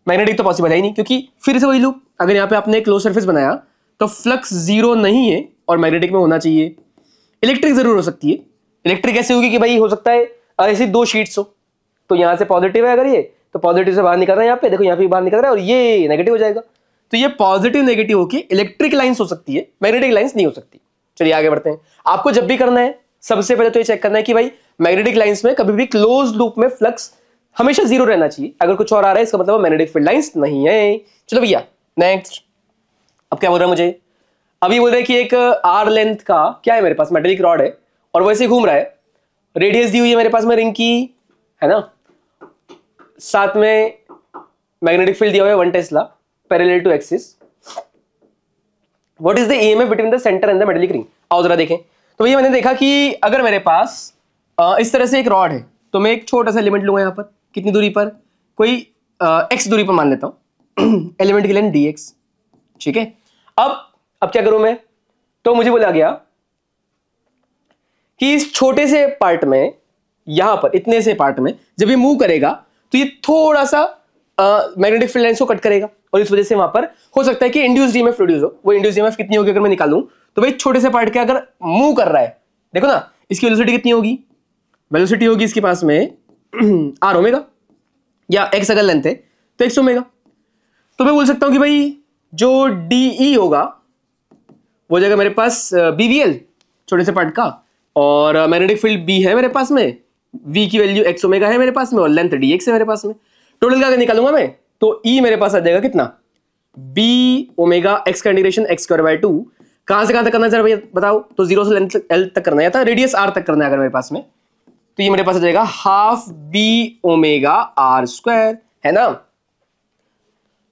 Speaker 1: मैग्नेटिक तो पॉसिबल है ही नहीं, क्योंकि फिर से वही लूप, अगर यहाँ पे आपने क्लोज सरफेस बनाया तो फ्लक्स जीरो नहीं है और मैग्नेटिक में होना चाहिए। इलेक्ट्रिक जरूर हो सकती है, इलेक्ट्रिक ऐसे होगी कि भाई हो सकता है ऐसी दो शीट्स हो, तो यहाँ से पॉजिटिव है अगर ये, तो पॉजिटिव से बाहर निकल रहा है, यहाँ पे देखो यहाँ पे बाहर निकल रहा है, और ये नेगेटिव हो जाएगा, तो ये पॉजिटिव नेगेटिव होके इलेक्ट्रिक लाइंस हो सकती है, मैग्नेटिक लाइंस नहीं हो सकती। चलिए आगे बढ़ते हैं। आपको जब भी करना है सबसे पहले तो ये चेक करना है कि भाई मैग्नेटिक लाइंस में कभी भी क्लोज लूप में फ्लक्स हमेशा जीरो रहना चाहिए, अगर कुछ और आ रहा है इसका मतलब मैग्नेटिक फील्ड लाइंस नहीं है। चलो भैया नेक्स्ट, अब क्या बोल रहा है मुझे, अभी बोल रहे हैं कि एक आर लेंथ का क्या है मेरे पास, मेटेलिक रॉड है और वैसे घूम रहा है, रेडियस दी हुई है मेरे पास में रिंग की, है ना, साथ में मैग्नेटिक फील्ड दिया हुआ है 1 tesla parallel to axis. What is the EMF between the centre and the metallic ring. आओ जरा देखें। तो भैया मैंने देखा कि अगर मेरे पास इस तरह से एक रॉड है तो मैं एक छोटा सा एलिमेंट लूंगा यहाँ पर, कितनी दूरी पर, कोई एक्स दूरी पर मान लेता हूं एलिमेंट की लेंथ dx, ठीक है। अब क्या करूं मैं, तो मुझे बोला गया कि इस छोटे से पार्ट में, यहां पर इतने से पार्ट में जब ये मूव करेगा तो ये थोड़ा सा मैग्नेटिक फील्ड लाइंस को कट करेगा और इस वजह से वहां पर हो सकता है कि इंड्यूस्ड ईएमएफ प्रोड्यूस हो। वो इंड्यूस्ड ईएमएफ कितनी होगी अगर मैं निकालूं, तो भाई छोटे से पार्ट के अगर मूव कर रहा है, देखो ना इसकी वेलोसिटी कितनी होगी, वेलोसिटी होगी इसके पास में आर ओमेगा, या एक्स अगर लेंथ है तो एक्स ओमेगा। तो मैं बोल सकता हूं कि भाई जो डीई होगा वो जगह मेरे पास बीवीएल छोटे से पार्ट का, और मैग्नेटिक फील्ड बी है मेरे पास में, वी की वैल्यू एक्स ओमेगा है मेरे पास में, और लेंथ डी एक्स है मेरे पास में। टोटल का अगर निकालूंगा मैं तो ई मेरे पास आ जाएगा कितना, बी ओमेगा एक्स का इंटीग्रेशन एक्स स्क्वायर बाय 2, कहां से कहां तक करना है जरा भैया बताओ, तो 0 से लेंथ एल तक करना है, था रेडियस आर तक करना है अगर मेरे पास में, तो ये मेरे पास आ जाएगा half B omega R square, है ना।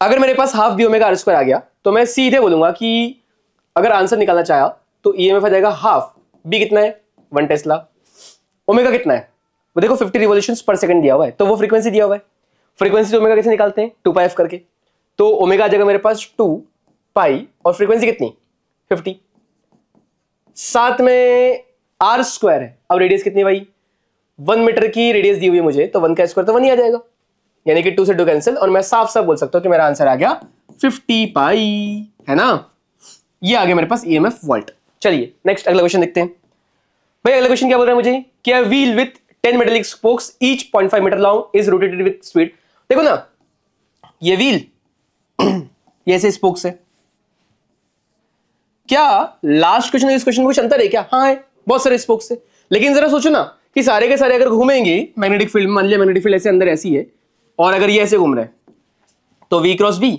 Speaker 1: अगर मेरे पास half B omega R square आ गया तो मैं सीधे बोलूंगा कि अगर आंसर निकालना चाहा तो ईएमएफ आ जाएगा हाफ बी कितना है 1 टेस्ला, ओमेगा कितना है वो देखो 50 रिवॉल्यूशंस पर सेकंड दिया हुआ है, तो वो फ्रीक्वेंसी दिया हुआ है। फ्रीक्वेंसी ओमेगा कैसे निकालते हैं, 2 पाई एफ करके, तो ओमेगा आ जाएगा मेरे पास 2 पाई और फ्रीक्वेंसी कितनी 50, साथ में आर स्क्वायर है। अब रेडियस कितनी भाई 1 मीटर की रेडियस दी हुई है मुझे, तो 1 का स्क्वायर तो 1 ही आ जाएगा, यानी कि 2 से 2 कैंसिल, और मैं साफ साफ बोल सकता हूं कि मेरा आंसर आ गया 50 पाई, है ना। ये आ गया मेरे पास ईएमएफ वोल्ट। चलिए नेक्स्ट अगला क्वेश्चन देखते हैं। भाई अगला क्वेश्चन क्या बोल रहा है मुझे कि a wheel with 10 metallic spokes each 0.5 metre long is rotated with speed. देखो ना ये व्हील ये ऐसे स्पोक्स है, क्या लास्ट क्वेश्चन इस क्वेश्चन में कुछ अंतर है क्या, हाँ है, बहुत सारे स्पोक्स है, लेकिन जरा सोचो ना कि सारे के सारे अगर घूमेंगे मैग्नेटिक फील्ड, मान लिया मैग्नेटिक फील्ड ऐसे अंदर ऐसी है और अगर ये ऐसे घूम रहा है तो V क्रॉस B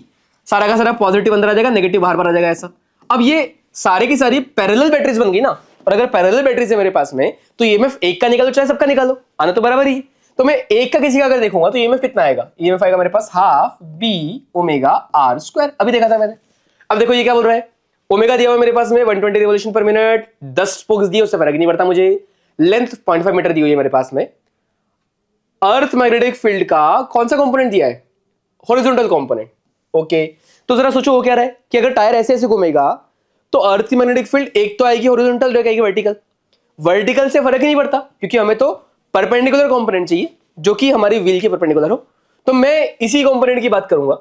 Speaker 1: सारा का सारा पॉजिटिव अंदर आ जाएगा, नेगेटिव बाहर बाहर आ जाएगा ऐसा। अब ये सारे की सारी पैरेलल बैटरीज बन गई ना, और अगर पैरेलल बैटरीज है मेरे पास में तो ईएमएफ एक का निकालो चाहे सबका निकालो, आना तो बराबर ही। तो मैं एक का किसी का अगर देखूंगा तो ईएमएफ कितना आएगा, ईएमएफ आएगा मेरे पास half B omega R square, अभी देखा था मैंने। अब देखो ये क्या बोल रहा है, ओमेगा दिया हुआ मेरे पास में 120 रिवॉल्यूशन पर मिनट, 10 स्पोक्स दिए, उससे फर्क नहीं पड़ता मुझे, लेंथ 0.5 मीटर दी हुई है मेरे पास में। अर्थ मैग्नेटिक फील्ड का कौन सा कंपोनेंट दिया है, हॉरिजॉन्टल कंपोनेंट, ओके। तो जरा सोचो वो क्या रहा है कि अगर टायर ऐसे ऐसे घूमेगा तो अर्थ की मैग्नेटिक फील्ड एक तो आएगी हॉरिजॉन्टल, एक आएगी वर्टिकल। वर्टिकल से फर्क ही नहीं पड़ता क्योंकि हमें तो परपेंडिकुलर कंपोनेंट चाहिए जो कि हमारी व्हील के परपेंडिकुलर हो। तो मैं इसी कंपोनेंट की बात करूंगा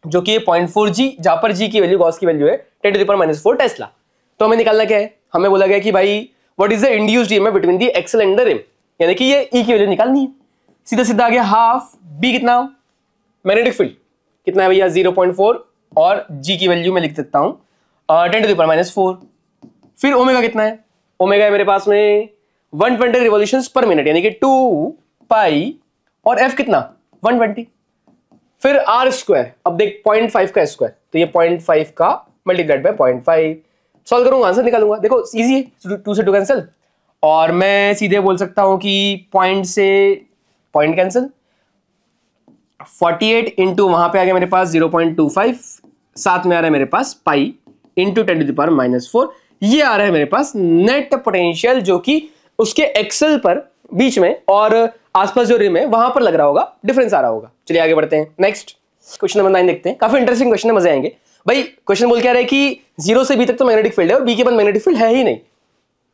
Speaker 1: जो कि 0.4 जी, जहां पर जी की वैल्यू गॉस की वैल्यू है 10⁻⁻⁴ टेस्ला। तो हमें निकालना क्या है, हमें बोला गया कि भाई what is the induced EMF between the axle and the rim, यानी कि ये ई की वैल्यू निकालनी है। सीधा सीधा आ गया हाफ बी कितना मैग्नेटिक फील्ड कितना है भैया 0.4, और जी की वैल्यू मैं लिख सकता हूं 10⁻⁴। फिर ओमेगा कितना है, ओमेगा है मेरे पास में 120 रिवॉल्यूशंस पर मिनट, यानी कि 2 पाई, और एफ कितना 120। फिर आर स्क्वायर, अब देख 0.5 का स्क्वायर, तो ये 0.5 का मल्टीप्लाइड बाय 0.5, सॉल्व करूंगा आंसर निकालूंगा। देखो इजी है, 2 से 2 कैंसिल, और मैं सीधे बोल सकता हूं कि पॉइंट से पॉइंट कैंसिल, 48 इंटू वहां पे आ गया मेरे पास 0.25, साथ में आ रहा है मेरे पास पाई इंटू 10⁻⁴, ये आ रहा है मेरे पास नेट पोटेंशियल जो कि उसके एक्सल पर बीच में और आसपास जो रिम है वहां पर लग रहा होगा, डिफरेंस आ रहा होगा। चलिए आगे बढ़ते हैं, नेक्स्ट क्वेश्चन नंबर 9 देखते हैं। काफी इंटरेस्टिंग क्वेश्चन है, मजे आएंगे। भाई क्वेश्चन बोल क्या रहा है कि 0 से बी तक तो मैग्नेटिक फील्ड है और बी के बाद मैग्नेटिक फील्ड है ही नहीं,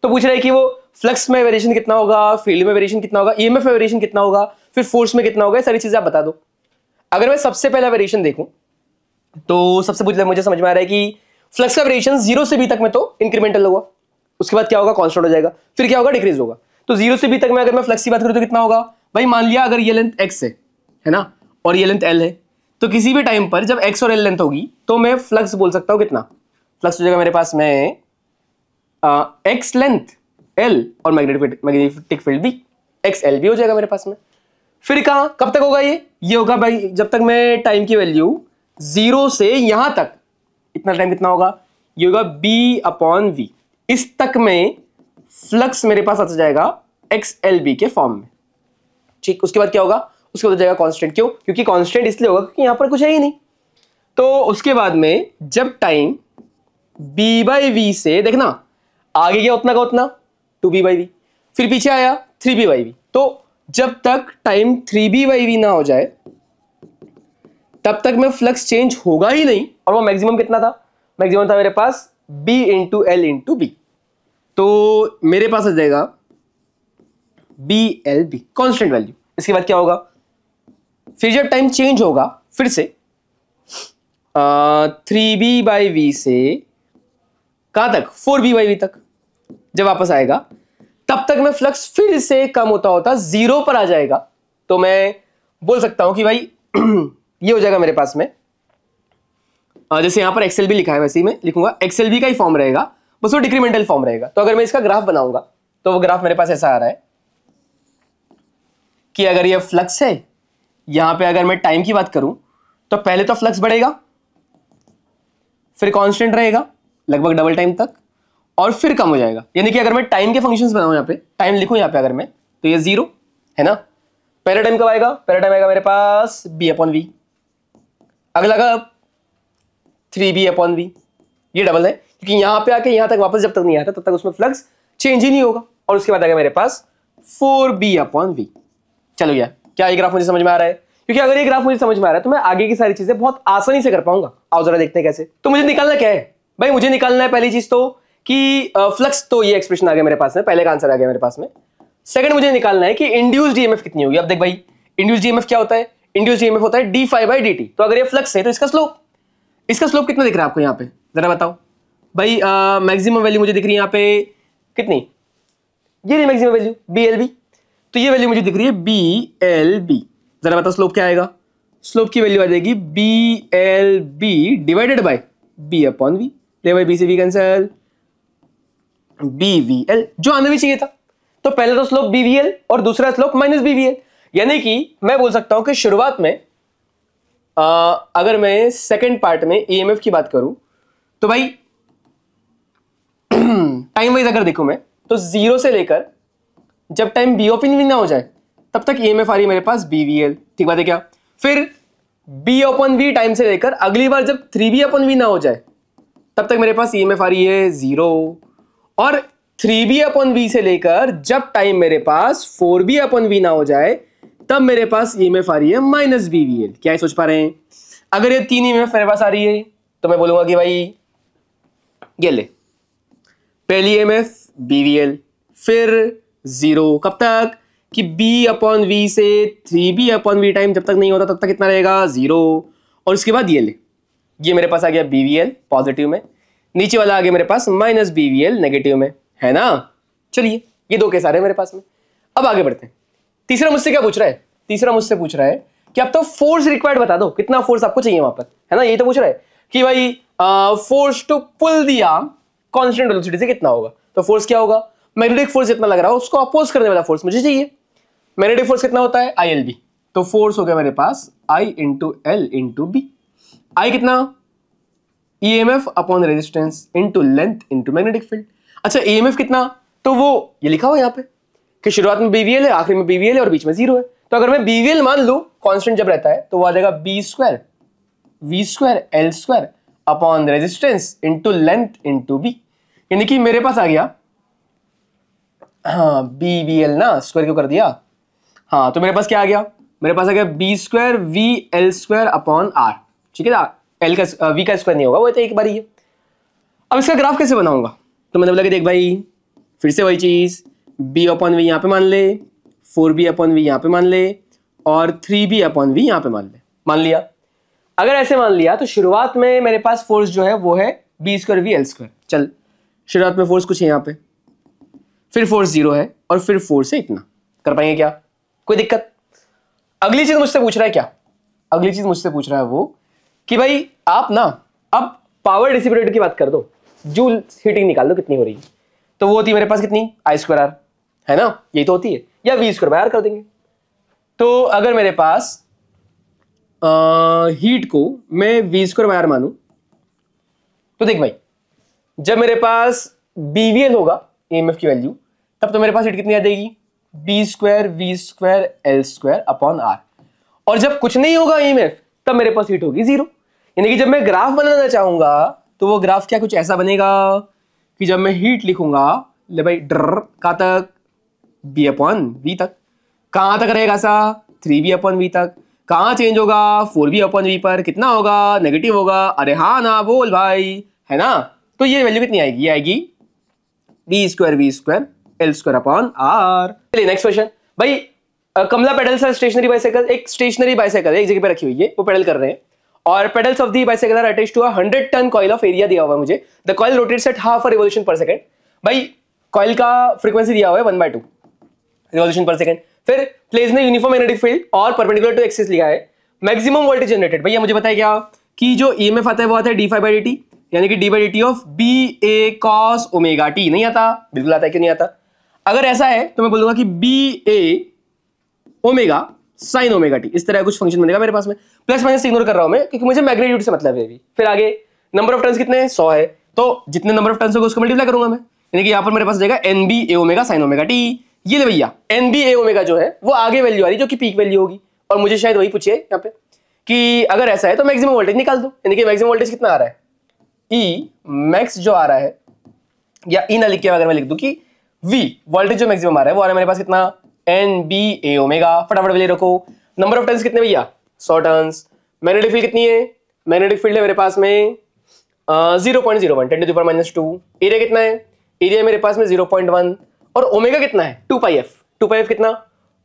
Speaker 1: तो पूछ रहा है कि वो फ्लक्स में वेरिएशन कितना होगा, फील्ड में वेरिएशन कितना होगा, ईएमएफ में वेरिएशन कितना होगा, फिर फोर्स में कितना होगा, सारी चीजें आप बता दो। अगर मैं सबसे पहला वेरिएशन देखूं तो सबसे मुझे समझ में आ रहा है कि फ्लक्स का वेरिएशन 0 से बी तक में तो इंक्रीमेंटल होगा, उसके बाद क्या होगा कांस्टेंट हो जाएगा, फिर क्या होगा डिक्रीज होगा। तो 0 से बी तक में अगर मैं फ्लक्स की बात करूं तो कितना होगा भाई, मान लिया अगर ये लेंथ x है ना, और ये लेंथ l है, तो किसी भी टाइम पर जब x और l लेंथ होगी तो मैं फ्लक्स बोल सकता हूं कितना, फ्लक्स हो जाएगा मेरे पास में x लेंथ l और मैग्नेटिक फील्ड भी xl भी हो जाएगा मेरे पास में। फिर कहां कब तक होगा ये होगा भाई जब तक मैं टाइम की वैल्यू 0 से यहां तक, इतना टाइम कितना होगा, ये होगा बी अपॉन वी। इस तक में फ्लक्स मेरे पास आ जाएगा XLB के फॉर्म में। ठीक, उसके बाद क्या होगा, उसके बाद हो जाएगा कांस्टेंट। क्यों? क्योंकि कांस्टेंट इसलिए होगा क्योंकि यहां पर कुछ है ही नहीं। तो उसके बाद में जब टाइम b बाई वी से, देखना आगे गया उतना का उतना 2b बाई वी, फिर पीछे आया 3b बाई वी। तो जब तक टाइम 3b बाई वी ना हो जाए तब तक में फ्लक्स चेंज होगा ही नहीं। और वो मैक्सिमम कितना था? मैक्सिमम था मेरे पास b into L into B. तो मेरे पास आ जाएगा BLB कांस्टेंट वैल्यू। इसके बाद क्या होगा, फिर जब टाइम चेंज होगा फिर से 3b बाई वी से कहां तक, 4b बाई वी तक जब वापस आएगा तब तक में फ्लक्स फिर से कम होता होता 0 पर आ जाएगा। तो मैं बोल सकता हूं कि भाई ये हो जाएगा मेरे पास में, जैसे यहां पर XLB लिखा है वैसे ही मैं लिखूंगा XLB का ही फॉर्म रहेगा, बस वो डिक्रीमेंटल फॉर्म रहेगा। तो अगर मैं इसका ग्राफ बनाऊंगा तो वो ग्राफ मेरे पास ऐसा आ रहा है कि अगर ये फ्लक्स है, यहां पे अगर मैं टाइम की बात करूं तो पहले तो फ्लक्स बढ़ेगा, फिर कांस्टेंट रहेगा लगभग डबल टाइम तक, और फिर कम हो जाएगा। यानी कि अगर मैं टाइम के फंक्शंस बनाऊं, यहां पे टाइम लिखूं यहां पे अगर मैं, तो ये 0 है ना। पहला टाइम कब आएगा? पहला टाइम आएगा मेरे पास b अपॉन वी, अगला कब 3b अपॉन वी। ये डबल है क्योंकि यहां पे आके यहां तक वापस जब तक नहीं आता तब तक उसमें फ्लक्स चेंज ही नहीं होगा। और उसके बाद आएगा मेरे पास 4b अपॉन वी। चलो यार, क्या ये ग्राफ मुझे समझ में आ रहा है? क्योंकि अगर ये ग्राफ मुझे समझ में आ रहा है तो मैं आगे की सारी चीजें बहुत आसानी से कर पाऊंगा। आओ जरा देखते हैं कैसे। तो मुझे निकालना क्या है भाई? मुझे निकालना है पहली चीज तो कि फ्लक्स, तो ये एक्सप्रेशन आ गया मेरे पास में, पहले का आंसर आ गया मेरे पास में। सेकंड मुझे निकालना है कि इंड्यूस्ड ईएमएफ कितनी होगी। अब देख भाई, इंड्यूस्ड ईएमएफ क्या होता है? इंड्यूस्ड ईएमएफ होता है d∅dt। तो अगर ये फ्लक्स है तो इसका स्लोप कितना दिख रहा है आपको यहाँ पे, जरा बताओ भाई। मैक्सिमम वैल्यू मुझे दिख रही है यहाँ पे कितनी, ये नहीं मैक्सिमम वैल्यू BLB, तो ये वैल्यू मुझे दिख रही है BLB। जरा बताओ स्लोप क्या आएगा? स्लोप की वैल्यू आ जाएगी BLB divided by b upon V. ले भाई, b से v कैंसिल, BVL जो आना भी चाहिए था। तो पहले तो स्लोप BVL और दूसरा स्लोप माइनस BVL। यानी कि मैं बोल सकता हूं कि शुरुआत में अगर मैं सेकंड पार्ट में EMF की बात करूं तो भाई टाइम वाइज अगर देखूं मैं तो 0 से लेकर जब टाइम B ऑफ इन ना हो जाए तब तक EMF आ रही है मेरे पास BVL। ठीक बात है क्या? फिर B अपॉन V टाइम से लेकर अगली बार जब 3B अपॉन V ना हो जाए तब तक मेरे पास EMF आ रही है 0, और 3B अपॉन V से लेकर जब टाइम मेरे पास 4B अपॉन V ना हो जाए तब मेरे पास EMF आ रही है माइनस BVL। क्या है, सोच पा रहे हैं? अगर ये 3 EMF मेरे पास आ रही है तो मैं बोलूंगा कि भाई ये ले, पहली EMF BVL, फिर 0 कब तक कि B अपॉन V से 3B अपॉन V टाइम जब तक नहीं होता तब तक कितना रहेगा 0, और उसके बाद ये ले, ये मेरे पास आ गया BVL पॉजिटिव में, नीचे वाला आ गया मेरे पास माइनस BVL नेगेटिव में, है ना। चलिए, ये दो केस आ रहे हैं मेरे पास में। अब आगे बढ़ते हैं। तीसरा मुझसे क्या पूछ रहा है? तीसरा मुझसे पूछ रहा है कि अब तो फोर्स रिक्वायर्ड बता दो, कितना फोर्स आपको चाहिए वहां पर, है ना। यही तो पूछ रहा है कि भाई force to pull the arm constant velocity से कितना होगा। तो फोर्स क्या होगा? मैग्नेटिक फोर्स जितना लग रहा है उसको अपोज करने वाला फोर्स मुझे चाहिए। मैग्नेटिक फोर्स कितना होता है? ILB। तो फोर्स हो गया मेरे पास I into L into B. I कितना? EMF upon resistance into length into magnetic field. अच्छा, EMF कितना? तो वो ये लिखा हुआ यहाँ पे कि शुरुआत में BVL है, आखिरी में BVL है और बीच में 0 है। तो अगर मैं BVL मान लूं कांस्टेंट जब रहता है तो वो आ जाएगा B² V² L² upon resistance into length into B. यानी कि मेरे पास आ गया, हाँ BVL ना, स्क्वायर क्यों कर दिया, हाँ तो मेरे पास क्या आ गया? मेरे पास आ गया B² VL² अपॉन R। ठीक है ना, L का V का स्क्वायर नहीं होगा, वो तो एक बार ही है। अब इसका ग्राफ कैसे बनाऊंगा? तो मैंने बोला कि देख भाई, फिर से वही चीज, B अपॉन V यहाँ पे मान ले, 4B अपॉन V यहाँ पे मान ले, और 3B अपॉन V यहाँ पे मान ले। मान लिया? अगर ऐसे मान लिया तो शुरुआत में मेरे पास फोर्स जो है वो है B² VL²। चल, शुरुआत में फोर्स कुछ है यहाँ पे, फिर फोर्स 0 है, और फिर फोर्स है इतना। कर पाएंगे क्या? कोई दिक्कत? अगली चीज मुझसे पूछ रहा है क्या? अगली चीज मुझसे पूछ रहा है वो कि भाई आप ना अब पावर डिसिपेटेड की बात कर दो, जूल हीटिंग निकाल दो कितनी हो रही है। तो वो होती है मेरे पास कितनी? I²R, है ना, यही तो होती है, या V²R कर देंगे। तो अगर मेरे पास हीट को मैं V²R मानूं तो देख भाई, जब मेरे पास BVL होगा EMF की वैल्यू, तब तो मेरे पास हीट कितनी आ जाएगी, B² V² L² upon R। और जब कुछ नहीं होगा EMF, तब मेरे पास हीट होगी 0। यानी कि जब मैं ग्राफ बनाना चाहूंगा तो वो ग्राफ क्या कुछ ऐसा बनेगा कि जब मैं हीट लिखूंगा, ले भाई ड्र कहाँ तक, B/V तक। कहाँ तक रहेगा सा, 3B/V तक। कहाँ चेंज होगा, 4B/V पर। कितना होगा, नेगेटिव होगा। अरे हाँ ना बोल भाई, है ना। तो ये वैल्यू कितनी आएगी, ये आएगी B² V² L² upon R। चलिए नेक्स्ट क्वेश्चन। भाई कमला पेडल्स आर स्टेशनरी बाइसाइकिल, एक स्टेशनरी बाइसाइकिल एक जगह पे रखी हुई है, वो पेडल कर रहे हैं और pedals of the bicycle are attached to a 100 turn coil of area दिया हुआ है मुझे। The coil rotates at half a revolution per second. भाई कॉइल का फ्रीक्वेंसी दिया हुआ है 1/2 रिवॉल्यूशन पर सेकंड। फिर प्लेस में यूनिफॉर्म मैग्नेटिक फील्ड और परपेंडिकुलर टू एक्सिस लिखा है। मैक्सिमम वोल्टेज जनरेटेड, भैया मुझे बताया क्या कि जो EMF आता है वो आता है d∅dt, यानी कि d/dt of BA cos omega t। नहीं आता, बिल्कुल आता है, क्यों नहीं आता। अगर ऐसा है तो मैं बोलूंगा कि BA omega sine omega T, इस तरह कुछ फंक्शन बनेगा मेरे पास में। प्लस माइनस इग्नोर कर रहा हूं मैं क्योंकि मुझे मैग्नीट्यूड से मतलब है भी। फिर आगे नंबर ऑफ टर्न्स कितने हैं, 100 है, तो जितने नंबर ऑफ टर्न्स होगा उसको मल्टीप्लाई करूंगा मैं, यानी कि यहां पर मेरे पास आ जाएगा NB A omega sine omega T. ये ले भैया NB A ओमेगा जो है वो आगे वैल्यू आ रही जो कि पीक वैल्यू होगी, और मुझे शायद वही पूछिए यहाँ पे कि अगर ऐसा है तो मैक्सिमम वोल्टेज निकाल दो। यानी कि मैक्सिमम वोल्टेज कितना आ रहा है, E मैक्स जो आ रहा है, या E ना लिख के अगर मैं लिख दूं कि V वोल्टेज जो मैक्सिमम आ रहा है वो आ रहा है मेरे पास कितना, NB A ओमेगा। फटाफट वैल्यू रखो। नंबर ऑफ टर्न्स कितने भैया, 100 टर्न्स। मैग्नेटिक फील्ड कितनी है, मैग्नेटिक फील्ड है मेरे पास में 0.01 10⁻²। एरिया कितना है, एरिया मेरे पास में 0.1, और ओमेगा कितना है 2πf। 2πf कितना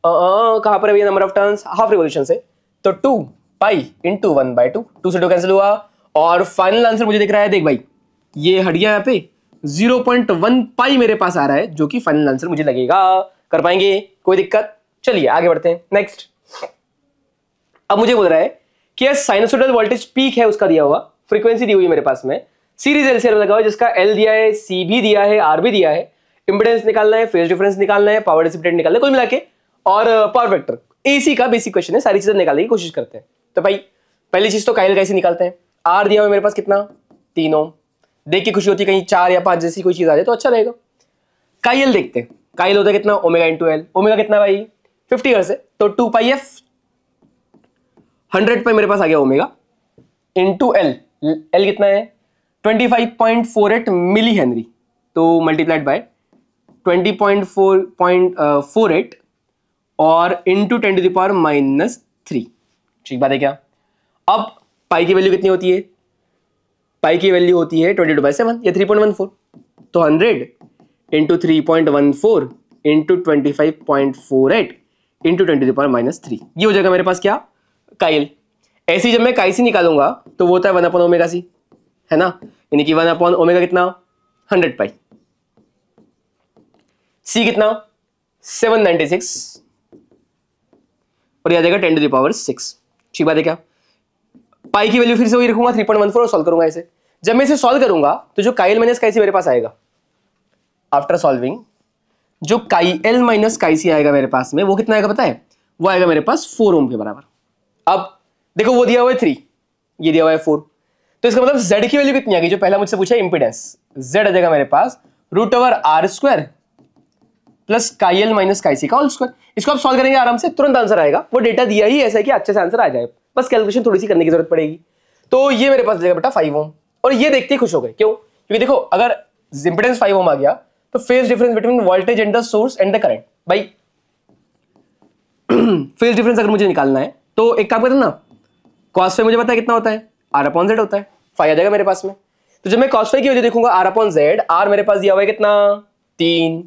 Speaker 1: कहां पर है भैया, number of turns half revolution से, तो 2π × 1/2, 2 से 2 कैंसिल हुआ, और फाइनल आंसर मुझे दिख रहा है, देख भाई ये हट गया यहाँ पे 0.1π मेरे पास आ रहा है, जो कि फाइनल आंसर मुझे लगेगा। कर पाएंगे, कोई दिक्कत। चलिए आगे बढ़ते हैं नेक्स्ट। अब मुझे बोल रहा है कि साइनसोइडल वोल्टेज पीक है, उसका दिया हुआ फ्रीक्वेंसी दी हुई है मेरे पास में, सीरीज एलसीआर लगा हुआ है जिसका L दिया है, C भी दिया है, R भी दिया है, इंपेडेंस निकालना है, फेज डिफरेंस निकालना है, पावर डिसिपेटेड निकालना है, कुल मिला के, और पावर वेक्टर। AC का बेसिक क्वेश्चन है, सारी चीजें निकालने की कोशिश करते हैं। तो भाई पहली चीज तो काइल कैसे निकालते हैं। R दिया हुआ है मेरे पास कितना, 3 ओम। देख के खुशी होती है कहीं 4 या 5 जैसी कोई चीज आ जाए तो अच्छा रहेगा। काइल देखते हैं, काइल होता है कितना, ओमेगा × L। ओमेगा कितना भाई 50 हर्ट्ज है, तो 2πf 100 पे मेरे पास आ गया ओमेगा इंटू L। L कितना है 25.48 मिली हेनरी, तो मल्टीप्लाइड बाय 20.48 और इंटू 10⁻³ ठीक बात है क्या। अब पाई की वैल्यू कितनी होती है, पाई की वैल्यू होती है 22/7 या 3.14, तो 100 इंटू 3.14 इंटू 25.48 इंटू 10⁻³ ये हो जाएगा मेरे पास क्या, काइल। ऐसे जब मैं काई सी निकालूंगा तो वो होता है 1/ω⁻c, है ना, यानी कि 1/ω कितना 100 पाई। C कितना 796 और यह आ जाएगा 10⁻⁶। ठीक बात है क्या। पाई की वैल्यू फिर से वही रखूंगा 3.14 और सॉल्व करूंगा इसे। जब मैं इसे सॉल्व करूंगा तो जो काइल माइनस काई सी मेरे पास आएगा आफ्टर सॉल्विंग, जो काई एल माइनस काई सी आएगा मेरे पास में वो कितना आएगा पता है, वो आएगा मेरे पास 4 ओम के बराबर। अब देखो वो दिया हुआ है 3, ये दिया हुआ है 4, तो इसका मतलब Z की वैल्यू कितनी आ गई, जो पहला मुझसे पूछा इंपीडेंस, Z आ जाएगा मेरे पास √R² plus chi L minus काई सी का होल स्क्वायर। इसको आप सॉल्व करेंगे आराम से, तुरंत आंसर आएगा। वो डेटा दिया ही ऐसा है कि अच्छे से आंसर आ जाए, बस कैलकुलेशन थोड़ी सी करने की जरूरत पड़ेगी। तो ये मेरे पास जाएगा बेटा 5 ओम, और ये देखते ही खुश हो गए, क्यों, क्योंकि देखो अगर इंपीडेंस 5 ओम आ गया तो phase difference between voltage and the source and the current, भाई फेज डिफरेंस अगर मुझे निकालना है तो एक काम करते ना, cos फाई मुझे पता है कितना होता है, R/Z होता है, फाई आ जाएगा मेरे पास में। तो जब मैं cos फाई की वैल्यू देखूंगा R/Z, R मेरे पास दिया हुआ है कितना 3,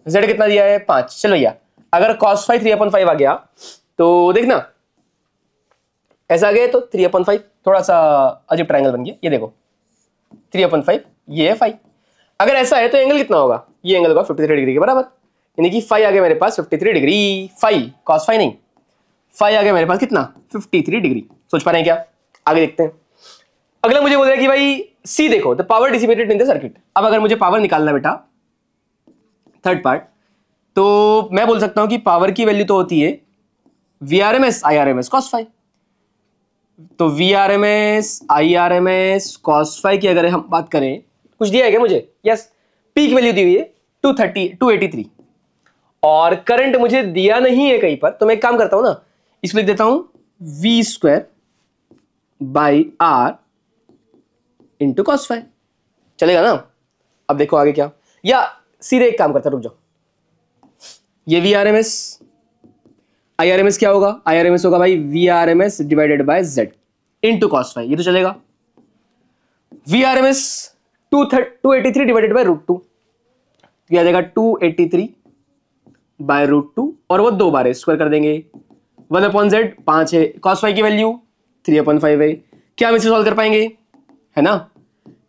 Speaker 1: Z कितना दिया है 5। चलो भैया अगर cos फाई 3/5 आ गया तो देखना ऐसा आ गया तो 3/5 थोड़ा सा अजीब ट्रायंगल बन गया, ये देखो 3/5 ये है फाई। अगर ऐसा है तो एंगल कितना होगा, ये एंगल होगा 53 डिग्री के बराबर, यानी कि फाई आ गया मेरे पास 53 डिग्री। फाई cos फाई नहीं, फाई आ गया मेरे पास कितना 53 डिग्री। सोच पा रहे हैं क्या, आगे देखते हैं। अगला मुझे बोल रहा है कि भाई सी देखो, the power dissipated in the circuit. अब अगर मुझे पावर निकालना बेटा थर्ड पार्ट, तो मैं बोल सकता हूं कि पावर की वैल्यू तो होती है Vrms Irms cos फाई। तो Vrms Irms cos फाई की अगर हम बात करें कुछ दिया है क्या मुझे? यस, पीक वैल्यू दी हुई है 283 और करंट मुझे दिया नहीं है कहीं पर, तो मैं एक काम करता हूं ना, इसको लिख देता हूं v² by R into cos phi. चलेगा ना? अब देखो आगे क्या, या सीधे एक काम करता, रुक जाओ, ये VRMS, IRMS क्या होगा? IRMS होगा भाई VRMS divided by Z into cos phi, ये तो चलेगा। VRMS 283 डिवाइडेड बाय √2, ये आ जाएगा 283 बाय √2 और वो 2 बार स्क्वायर कर देंगे, 1/z 5 है, कॉस फाई की वैल्यू 3/5 है। क्या हम इसे सॉल्व कर पाएंगे? है ना?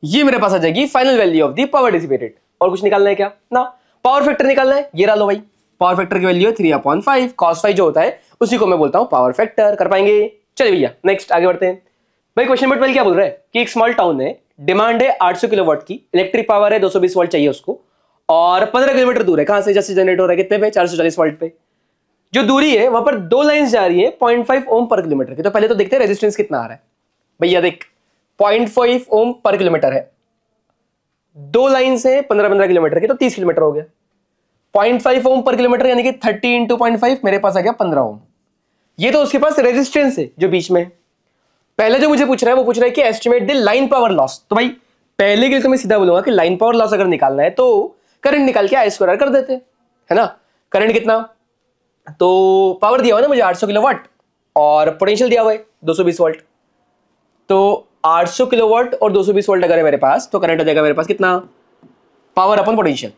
Speaker 1: ये मेरे पास आ जाएगी final value of the power dissipated. और कुछ निकालना है क्या? ना, पावर फैक्टर निकालना है, ये रहा लो भाई, पावर फैक्टर की वैल्यू है 3/5, कॉस फाई जो होता है उसी को मैं बोलता हूं पावर फैक्टर। कर पाएंगे? चलिए भैया नेक्स्ट आगे बढ़ते हैं। भाई क्वेश्चन नंबर 12 क्या बोल रहा है कि एक स्मॉल टाउन है, डिमांड है 800 किलोवाट की, इलेक्ट्रिक पावर है 220 वोल्ट चाहिए उसको, और 15 किलोमीटर दूर है, कहां से जैसे जनरेट हो रहा है, कितने पे? 440 वोल्ट पे। जो दूरी है वहां पर 2 लाइंस जा रही है 0.5 ओम पर किलोमीटर की। तो पहले तो देखते हैं रेजिस्टेंस कितना आ रहा है। भैया देख 0.5 ओम पर किलोमीटर है, 2 लाइंस है 15-15 किलोमीटर की, तो 30 किलोमीटर हो गया। 0.5 ओम पर किलोमीटर यानी कि 30 इंटू 0.5 मेरे पास आ गया 15 ओम। ये तो उसके पास रेजिस्टेंस है जो बीच में। पहले जो मुझे पूछ रहा है वो पूछ रहा है कि estimate the line power loss. तो भाई पहले के लिए तो मैं सीधा बोलूंगा कि लाइन पावर लॉस अगर निकालना है तो करंट निकाल के I² कर देते हैं, है ना? करंट कितना? तो पावर दिया हुआ है ना मुझे 800 किलोवाट और पोटेंशियल दिया हुआ है 220 वोल्ट। तो 800 किलोवाट और 220 वोल्ट अगर है मेरे पास, तो करंट आ जाएगा मेरे पास कितना? पावर अपन पोटेंशियल,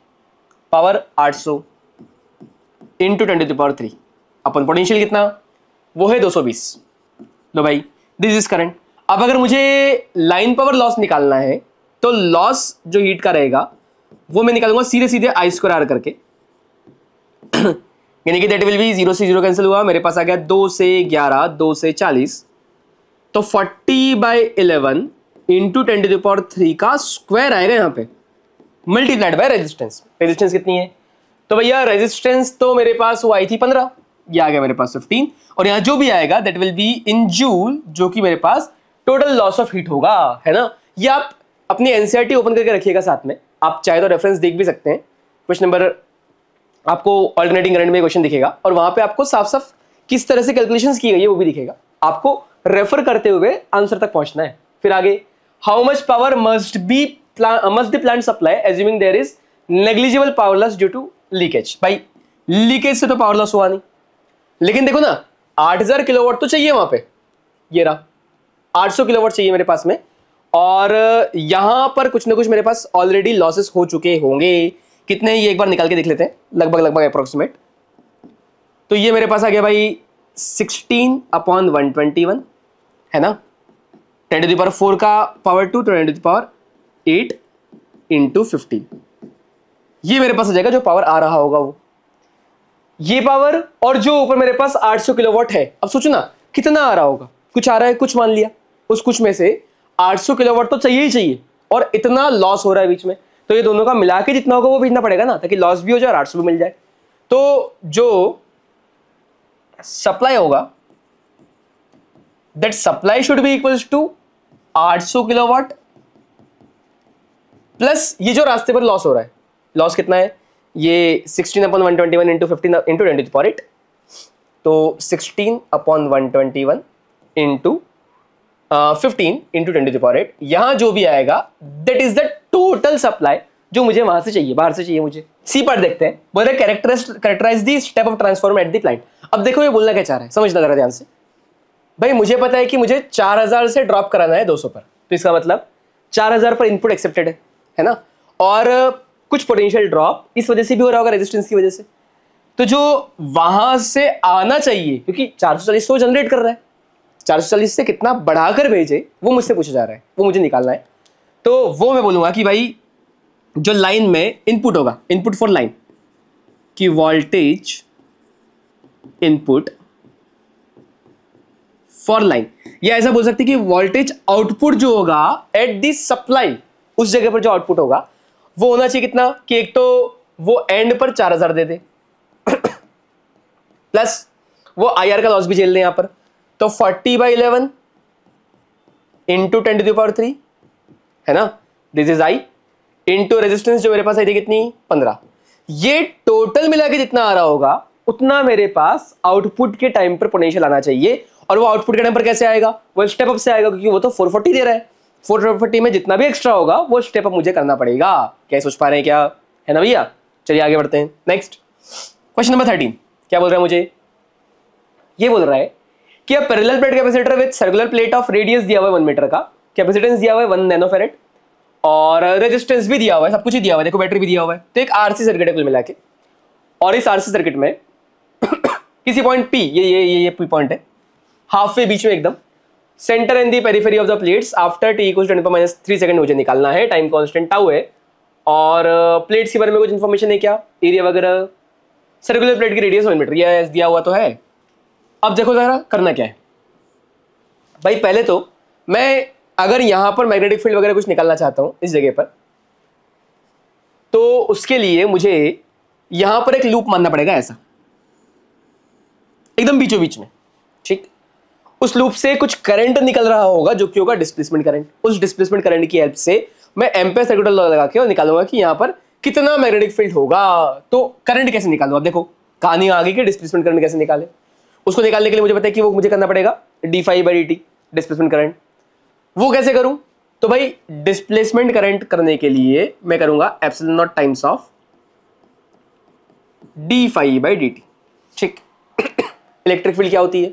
Speaker 1: पावर 800 इंटू 10⁻³ अपन पोटेंशियल कितना? वो है 220। लो भाई दिस इज करंट। अब अगर मुझे लाइन पावर लॉस निकालना है तो लॉस जो हीट का रहेगा वो मैं निकालूंगा सीधे सीधे I² करके यानी कि दैट विल बी 0 से 0 कैंसिल हुआ, मेरे पास आ गया 2 से 11, 2 से 40, तो 40/11 इंटू 10⁻³ का स्क्वायर आएगा यहाँ पे, मल्टीप्लाइड बाय रेजिस्टेंस। रेजिस्टेंस कितनी है? तो भैया रेजिस्टेंस तो मेरे पास वो आई थी 15, ये आ गया मेरे पास 15, और यहाँ जो भी आएगा that will be in joule, जो कि मेरे पास टोटल लॉस ऑफ हीट होगा, है ना? ये आप अपनी एनसीईआरटी ओपन करके रखिएगा साथ में, आप चाहे तो रेफरेंस देख भी सकते हैं। क्वेश्चन नंबर आपको अल्टरनेटिंग करंट में क्वेश्चन दिखेगा और वहां पे आपको साफ साफ किस तरह से कैलकुलेशंस की गई है वो भी दिखेगा, आपको रेफर करते हुए आंसर तक पहुंचना है। फिर आगे, how much power must the plant supply assuming there is negligible power loss due to leakage. भाई लीकेज से तो पावर लॉस हुआ नहीं, लेकिन देखो ना 8000 किलोवाट तो चाहिए वहां पे, ये रहा 800 किलोवाट चाहिए मेरे पास में, और यहां पर कुछ ना कुछ मेरे पास ऑलरेडी लॉसेस हो चुके होंगे। कितने ये एक बार निकाल के देख लेते हैं, लगभग अप्रोक्सीमेट। तो ये मेरे पास आ गया भाई 16/121, है ना? 10⁻⁴ का पावर 2 तो 10⁸ इंटू 15, ये मेरे पास आ जाएगा जो पावर आ रहा होगा वो, ये पावर, और जो ऊपर मेरे पास 800 किलोवाट है। अब सोचो ना कितना आ रहा होगा, कुछ आ रहा है, कुछ मान लिया, उस कुछ में से 800 किलोवाट तो चाहिए ही चाहिए, और इतना लॉस हो रहा है बीच में, तो ये दोनों का मिला के जितना होगा वो भेजना पड़ेगा ना, ताकि लॉस भी हो जाए और 800 भी मिल जाए। तो जो सप्लाई होगा that supply should be equals to 800 kilowatt plus ये जो रास्ते पर लॉस हो रहा है, लॉस कितना है? ये 16/121 इंटू 15 इंटू 10⁸, तो 16/121 इंटू 15 इंटू 10⁸, यहां जो भी आएगा that is the total supply जो मुझे वहां से चाहिए, बाहर से चाहिए मुझे। सी पार्ट देखते हैं, बोल रहे characterise the step of transformer at the plant. अब देखो ये बोलना क्या चाह रहा है, समझना जरा ध्यान से। भाई मुझे पता है कि मुझे 4000 से ड्रॉप कराना है 200 पर, तो इसका मतलब 4000 पर इनपुट एक्सेप्टेड है ना, और कुछ पोटेंशियल ड्रॉप इस वजह से भी हो रहा होगा रेजिस्टेंस की वजह से। तो जो वहां से आना चाहिए, क्योंकि 440 तो जनरेट कर रहा है, 440 से कितना बढ़ाकर भेजे वो मुझसे पूछा जा रहा है, वो मुझे निकालना है। तो वो मैं बोलूंगा कि भाई जो लाइन में इनपुट होगा, इनपुट फॉर लाइन की वोल्टेज इनपुट फॉर लाइन, या ऐसा बोल सकते हैं कि वोल्टेज आउटपुट जो होगा एट दी सप्लाई, उस जगह पर जो आउटपुट होगा वो होना चाहिए कितना, कि एक तो वो एंड पर 4000 दे दे प्लस वो IR का लॉस भी झेल ले यहां पर, तो 40/11 इंटू 10⁻³ है ना, this is I, into resistance जो मेरे पास आई थी कितनी 15, ये टोटल मिला के जितना आ रहा होगा उतना मेरे पास आउटपुट के टाइम पर पोटेंशियल आना चाहिए। और वो आउटपुट के टाइम पर कैसे आएगा, वो स्टेप अप से आएगा, क्योंकि वो तो 440 दे रहा है। 440 में जितना भी एक्स्ट्रा होगा वो स्टेप अप मुझे करना पड़ेगा। क्या सोच पा रहे हैं क्या, है ना भैया? चलिए आगे बढ़ते हैं। नेक्स्ट क्वेश्चन नंबर 13 क्या बोल रहा है मुझे, ये बोल रहा है कि a parallel plate capacitor with circular plate of radius दिया हुआ है 1 मीटर का, कैपेसिटेंस दिया हुआ है 1 नैनोफैरेड और रेजिस्टेंस भी दिया हुआ है, सब कुछ ही दिया हुआ है, देखो बैटरी भी दिया हुआ है। तो एक आरसी सर्किट है कुल मिला के, और इस आरसी सर्किट में किसी पॉइंट पी, ये पॉइंट है हाफ वे बीच में एकदम, centre and the periphery of the plates after T equals to 10⁻³ second मुझे निकालना है। टाइम कांस्टेंट टाउ है और प्लेट्स के बारे में कुछ इन्फॉर्मेशन है क्या, एरिया वगैरह, सर्कुलर प्लेट की रेडियस 1 मीटर ये दिया हुआ तो है। अब देखो जरा करना क्या है भाई। पहले तो मैं अगर यहां पर मैग्नेटिक फील्ड वगैरह कुछ निकालना चाहता हूं इस जगह पर, तो उसके लिए मुझे यहां पर एक लूप मानना पड़ेगा ऐसा एकदम बीचों बीच में, ठीक। उस लूप से कुछ करंट निकल रहा होगा जो कि होगा डिस्प्लेसमेंट करंट। उस डिस्प्लेसमेंट करंट की हेल्प से मैं एम्पेयर सर्किट लगा के और निकालूंगा कि यहां पर कितना मैग्नेटिक फील्ड होगा। तो करंट कैसे निकालूं, अब देखो कहानी आगे की डिस्प्लेसमेंट करंट कैसे निकाले। उसको निकालने के लिए मुझे पता है कि वो मुझे करना पड़ेगा d∅dt डिस्प्लेसमेंट करंट। वो कैसे करूं, तो भाई डिस्प्लेसमेंट करंट करने के लिए मैं करूंगा epsilon not times of d∅dt, ठीक। इलेक्ट्रिक फील्ड क्या होती है,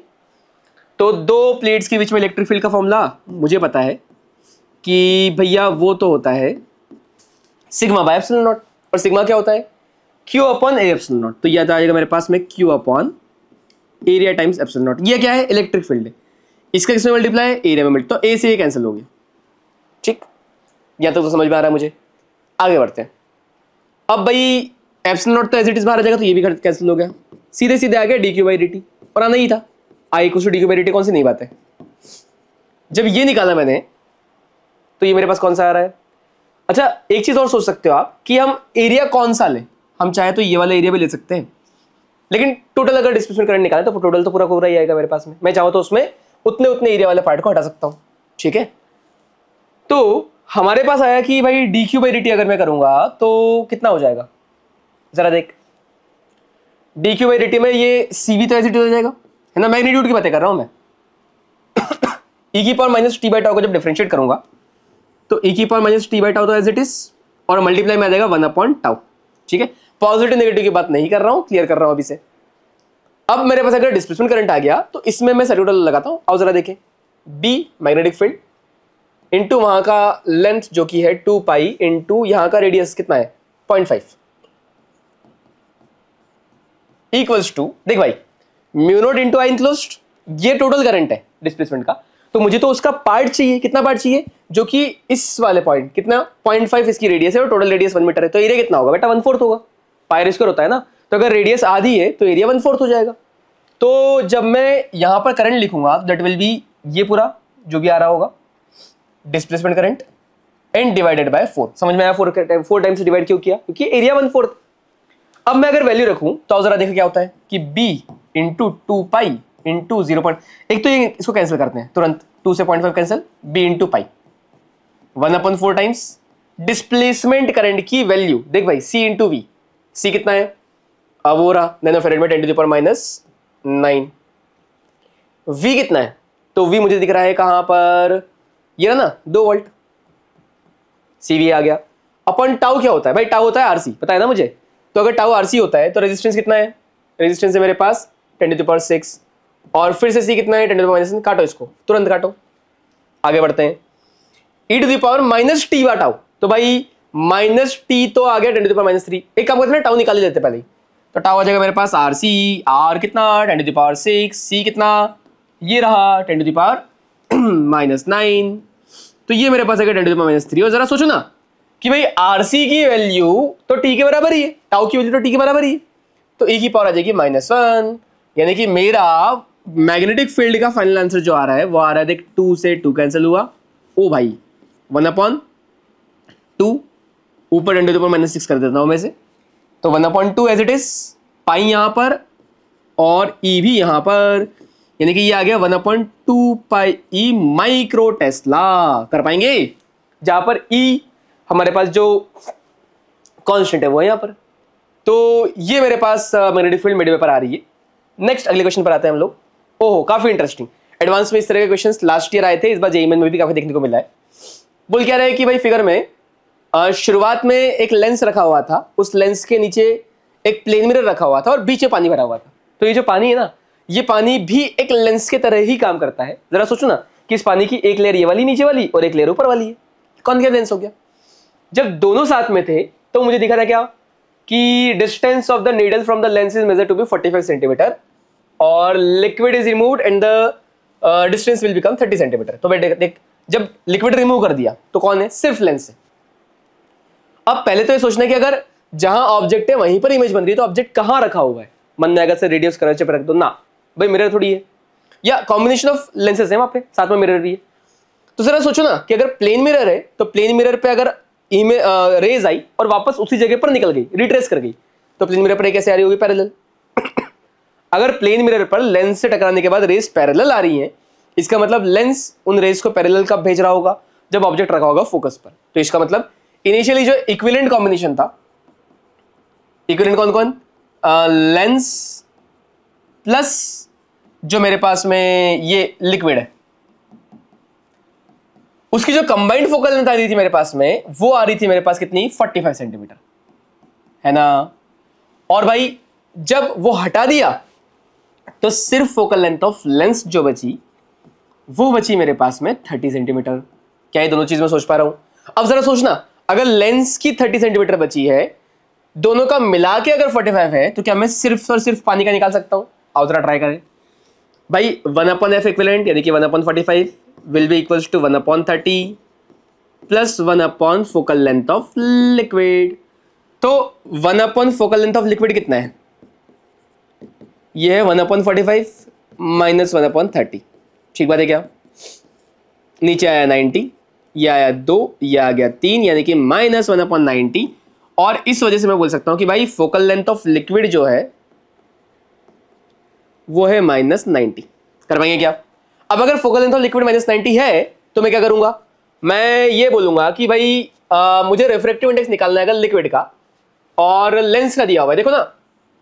Speaker 1: तो दो प्लेट्स के बीच में इलेक्ट्रिक फील्ड का फॉर्मूला मुझे पता है कि भैया वो तो होता है सिग्मा बाय एप्सिलॉन नॉट, और सिग्मा क्या होता है Q upon A epsilon not. तो याद आ जाएगा मेरे पास में Q upon area times epsilon not. ये क्या है, इलेक्ट्रिक फील्ड है, इसका किसमें मल्टीप्लाई है, एरिया में मल्टीप्लाई, तो ए से ये कैंसिल हो गया, ठीक। या तो समझ में आ रहा है मुझे। आगे बढ़ते हैं। अब भाई एप्सिलॉन नॉट तो एज इट इज बाहर आ जाएगा, तो ये भी कैंसिल हो गया, सीधे सीधे आ गया dQ/dt, और आना ही था I = dQ/dt, कौन सी नई बात है। जब ये निकाला मैंने तो ये मेरे पास कौन सा आ रहा है। अच्छा एक चीज और सोच सकते हो आप कि हम एरिया कौन सा लें, हम चाहे तो ये वाला एरिया भी ले सकते हैं, लेकिन टोटल अगर डिस्प्लेसमेंट करंट निकाले तो टोटल तो पूरा पूरा ही आएगा मेरे पास में। मैं चाहूँ तो उसमें उतने एरिया वाले पार्ट को हटा सकता हूँ, ठीक है। तो हमारे पास आया कि भाई dQ/dt अगर मैं करूंगा तो कितना हो जाएगा, जरा देख। dQ/dt में ये CV तो ऐसे हो जाएगा, है ना, मैग्नीट्यूड की बातें कर रहा हूं मैं। e⁻t/τ को जब डिफरेंशिएट करूंगा तो e⁻t/τ तो एज इट इज, और मल्टीप्लाई में आ जाएगा 1/τ, ठीक है। पॉजिटिव नेगेटिव की बात नहीं कर रहा हूं, क्लियर कर रहा हूं अभी से। अब मेरे पास अगर डिस्प्लेसमेंट करंट आ गया तो इसमें मैं सर्किट लगाता हूं, आओ जरा देखें। B मैग्नेटिक फील्ड इंटू वहां का लेंथ जो कि है 2π इंटू यहां का रेडियस कितना है 0.5 इक्वल्स टू, देख भाई μ0 इंटू आई इनक्लोज्ड, ये टोटल करंट है डिस्प्लेसमेंट का। तो मुझे तो उसका पार्ट चाहिए, कितना पार्ट चाहिए, जो कि इस वाले पॉइंट कितना 0.5 इसकी रेडियस है और टोटल रेडियस 1 मीटर है, तो एरिया कितना होगा बेटा 1/4 होगा, पाई स्क्वायर होता है ना। तो अगर रेडियस आधी है तो एरिया 1/4 हो जाएगा। तो जब मैं यहां पर करंट लिखूंगा दैट विल बी ये पूरा जो भी आ रहा होगा displacement current and divided by 4। समझ में आया 4 टाइम्स से डिवाइड क्यों किया, क्योंकि एरिया 1/4। अब मैं अगर वैल्यू रखूं तो जरा देखो क्या होता है कि b इंटू 2π इंटू 0. एक तो ये इसको कैंसिल करते हैं तुरंत, 2 से 0.5 cancel, b into pi 1/4 times displacement current की वैल्यू। देख भाई c इंटू वी, c कितना है अब हो रहा नैनोफैरेड में 10⁻⁹, v कितना है, तो v मुझे दिख रहा है कहां पर, ये ना 2 वोल्ट, cv आ गया। अपन टाउ क्या होता है भाई, टाउ होता है आरसी, पता है ना मुझे। तो अगर टाउ आरसी होता है तो रेजिस्टेंस कितना है, रेजिस्टेंस है मेरे पास 10⁶, और फिर से c कितना है 10⁻⁻, काटो इसको, तुरंत काटो, आगे बढ़ते हैं। e⁻−t टाउ, तो भाई -t तो आ गया 10⁻3। एक काम करते हैं टाउ निकाल लेते पहले ही, तो टाउ आ जाएगा मेरे पास आरसी, आर कितना 10⁶, c कितना ये रहा 10⁻⁹, तो ये मेरे पास आएगा 10⁻3। और जरा सोचो ना कि भाई आरसी की वैल्यू तो टी के बराबर ही है, टाउ की वैल्यू तो टी के बराबर ही है, तो e की पावर आ जाएगी -1, यानी कि मेरा मैग्नेटिक फील्ड का फाइनल आंसर जो आ रहा है वो आ रहा है, देख 2 से 2 कैंसिल हुआ, ओ भाई 1/2, ऊपर 10⁻6 कर देता हूं मैं से, तो 1/2 एज इट इज, पाई यहां पर और ई भी यहां पर, यानी कि ये आ गया 1/2 पाई ई माइक्रो टेस्ला। कर पाएंगे, जहां पर ई हमारे पास जो कांस्टेंट है वो है यहाँ पर। तो ये मेरे पास मैग्नेटिक फील्ड मिड पर आ रही है। नेक्स्ट अगले क्वेश्चन पर आते हैं हम लोग। ओहो काफी इंटरेस्टिंग, एडवांस में इस तरह के क्वेश्चंस लास्ट ईयर आए थे, इस बार जेईई में भी काफी देखने को मिला है। बोल क्या रहे हैं कि भाई फिगर में शुरुआत में एक लेंस रखा हुआ था, उस लेंस के नीचे एक प्लेन मिरर रखा हुआ था और बीच में पानी भरा हुआ था। तो ये जो पानी है ना, ये पानी भी एक लेंस के तरह ही काम करता है। जरा सोचो ना कि इस पानी की एक लेयर ये वाली नीचे वाली और एक लेयर ऊपर वाली है, कौन क्या लेंस हो गया। जब दोनों साथ में थे तो मुझे दिखा था क्या कि distance of the needle from the lens is measured to be 45 centimetre और liquid is removed and the distance will become 30 centimetre. तो देख जब लिक्विड रिमूव कर दिया तो कौन है, सिर्फ लेंस है। अब पहले तो ये सोचना कि अगर जहां ऑब्जेक्ट है वहीं पर इमेज बन रही है तो ऑब्जेक्ट कहां रखा हुआ है। मन में अगर से रेडियस कर्वेचर पर रख दो ना, भाई मिरर थोड़ी है, या कॉम्बिनेशन ऑफ लेंसेज है वहां पे, साथ में मिरर भी है। तो जरा सोचो ना कि अगर प्लेन मिरर है तो प्लेन मिरर पे अगर रेज आई और वापस उसी जगह पर निकल गई, रिट्रेस कर गई, तो प्लेन मिरर पर कैसे आ रही होगी, पैरेलल। अगर प्लेन मिरर पर लेंस से टकराने के बाद रेज पैरेलल आ रही है, इसका मतलब लेंस उन रेज को पैरेलल कब भेज रहा होगा, जब ऑब्जेक्ट रखा होगा फोकस पर। तो इसका मतलब इनिशियली जो इक्विवेलेंट कॉम्बिनेशन था, इक्विवेलेंट कौन कौन, लेंस प्लस जो मेरे पास में ये लिक्विड है, उसकी जो कंबाइंड फोकल लेंथ आ रही थी मेरे पास में, वो आ रही थी मेरे पास कितनी, 45 सेंटीमीटर, है ना। और भाई जब वो हटा दिया तो सिर्फ फोकल लेंथ ऑफ लेंस जो बची वो बची मेरे पास में 30 सेंटीमीटर। क्या ये दोनों चीज में सोच पा रहा हूं। अब जरा सोचना, अगर लेंस की 30 सेंटीमीटर बची है, दोनों का मिला के अगर 45 है, तो क्या मैं सिर्फ और सिर्फ पानी का निकाल सकता हूं। आओ जरा ट्राई करें भाई। 1/f इक्विवेलेंट यानी कि 1/45 will be equals to 1/30 plus 1 focal length of liquid. तो 1 फोकल लेंथ ऑफ लिक्विड कितना है, ये है 1/45 माइनस 1/30। ठीक बात है क्या, नीचे आया 90, ये आया 2, ये आ गया 3, यानी कि माइनस 1/90। और इस वजह से मैं बोल सकता हूं कि भाई फोकल लेंथ ऑफ लिक्विड जो है वो है -90। कर पाएंगे क्या। अब अगर फोकल लेंथ ऑफ लिक्विड -90 है तो मैं क्या करूंगा, मैं ये बोलूंगा कि भाई मुझे रिफ्रैक्टिव इंडेक्स निकालना है अगर लिक्विड का और लेंस का दिया हुआ है। देखो ना,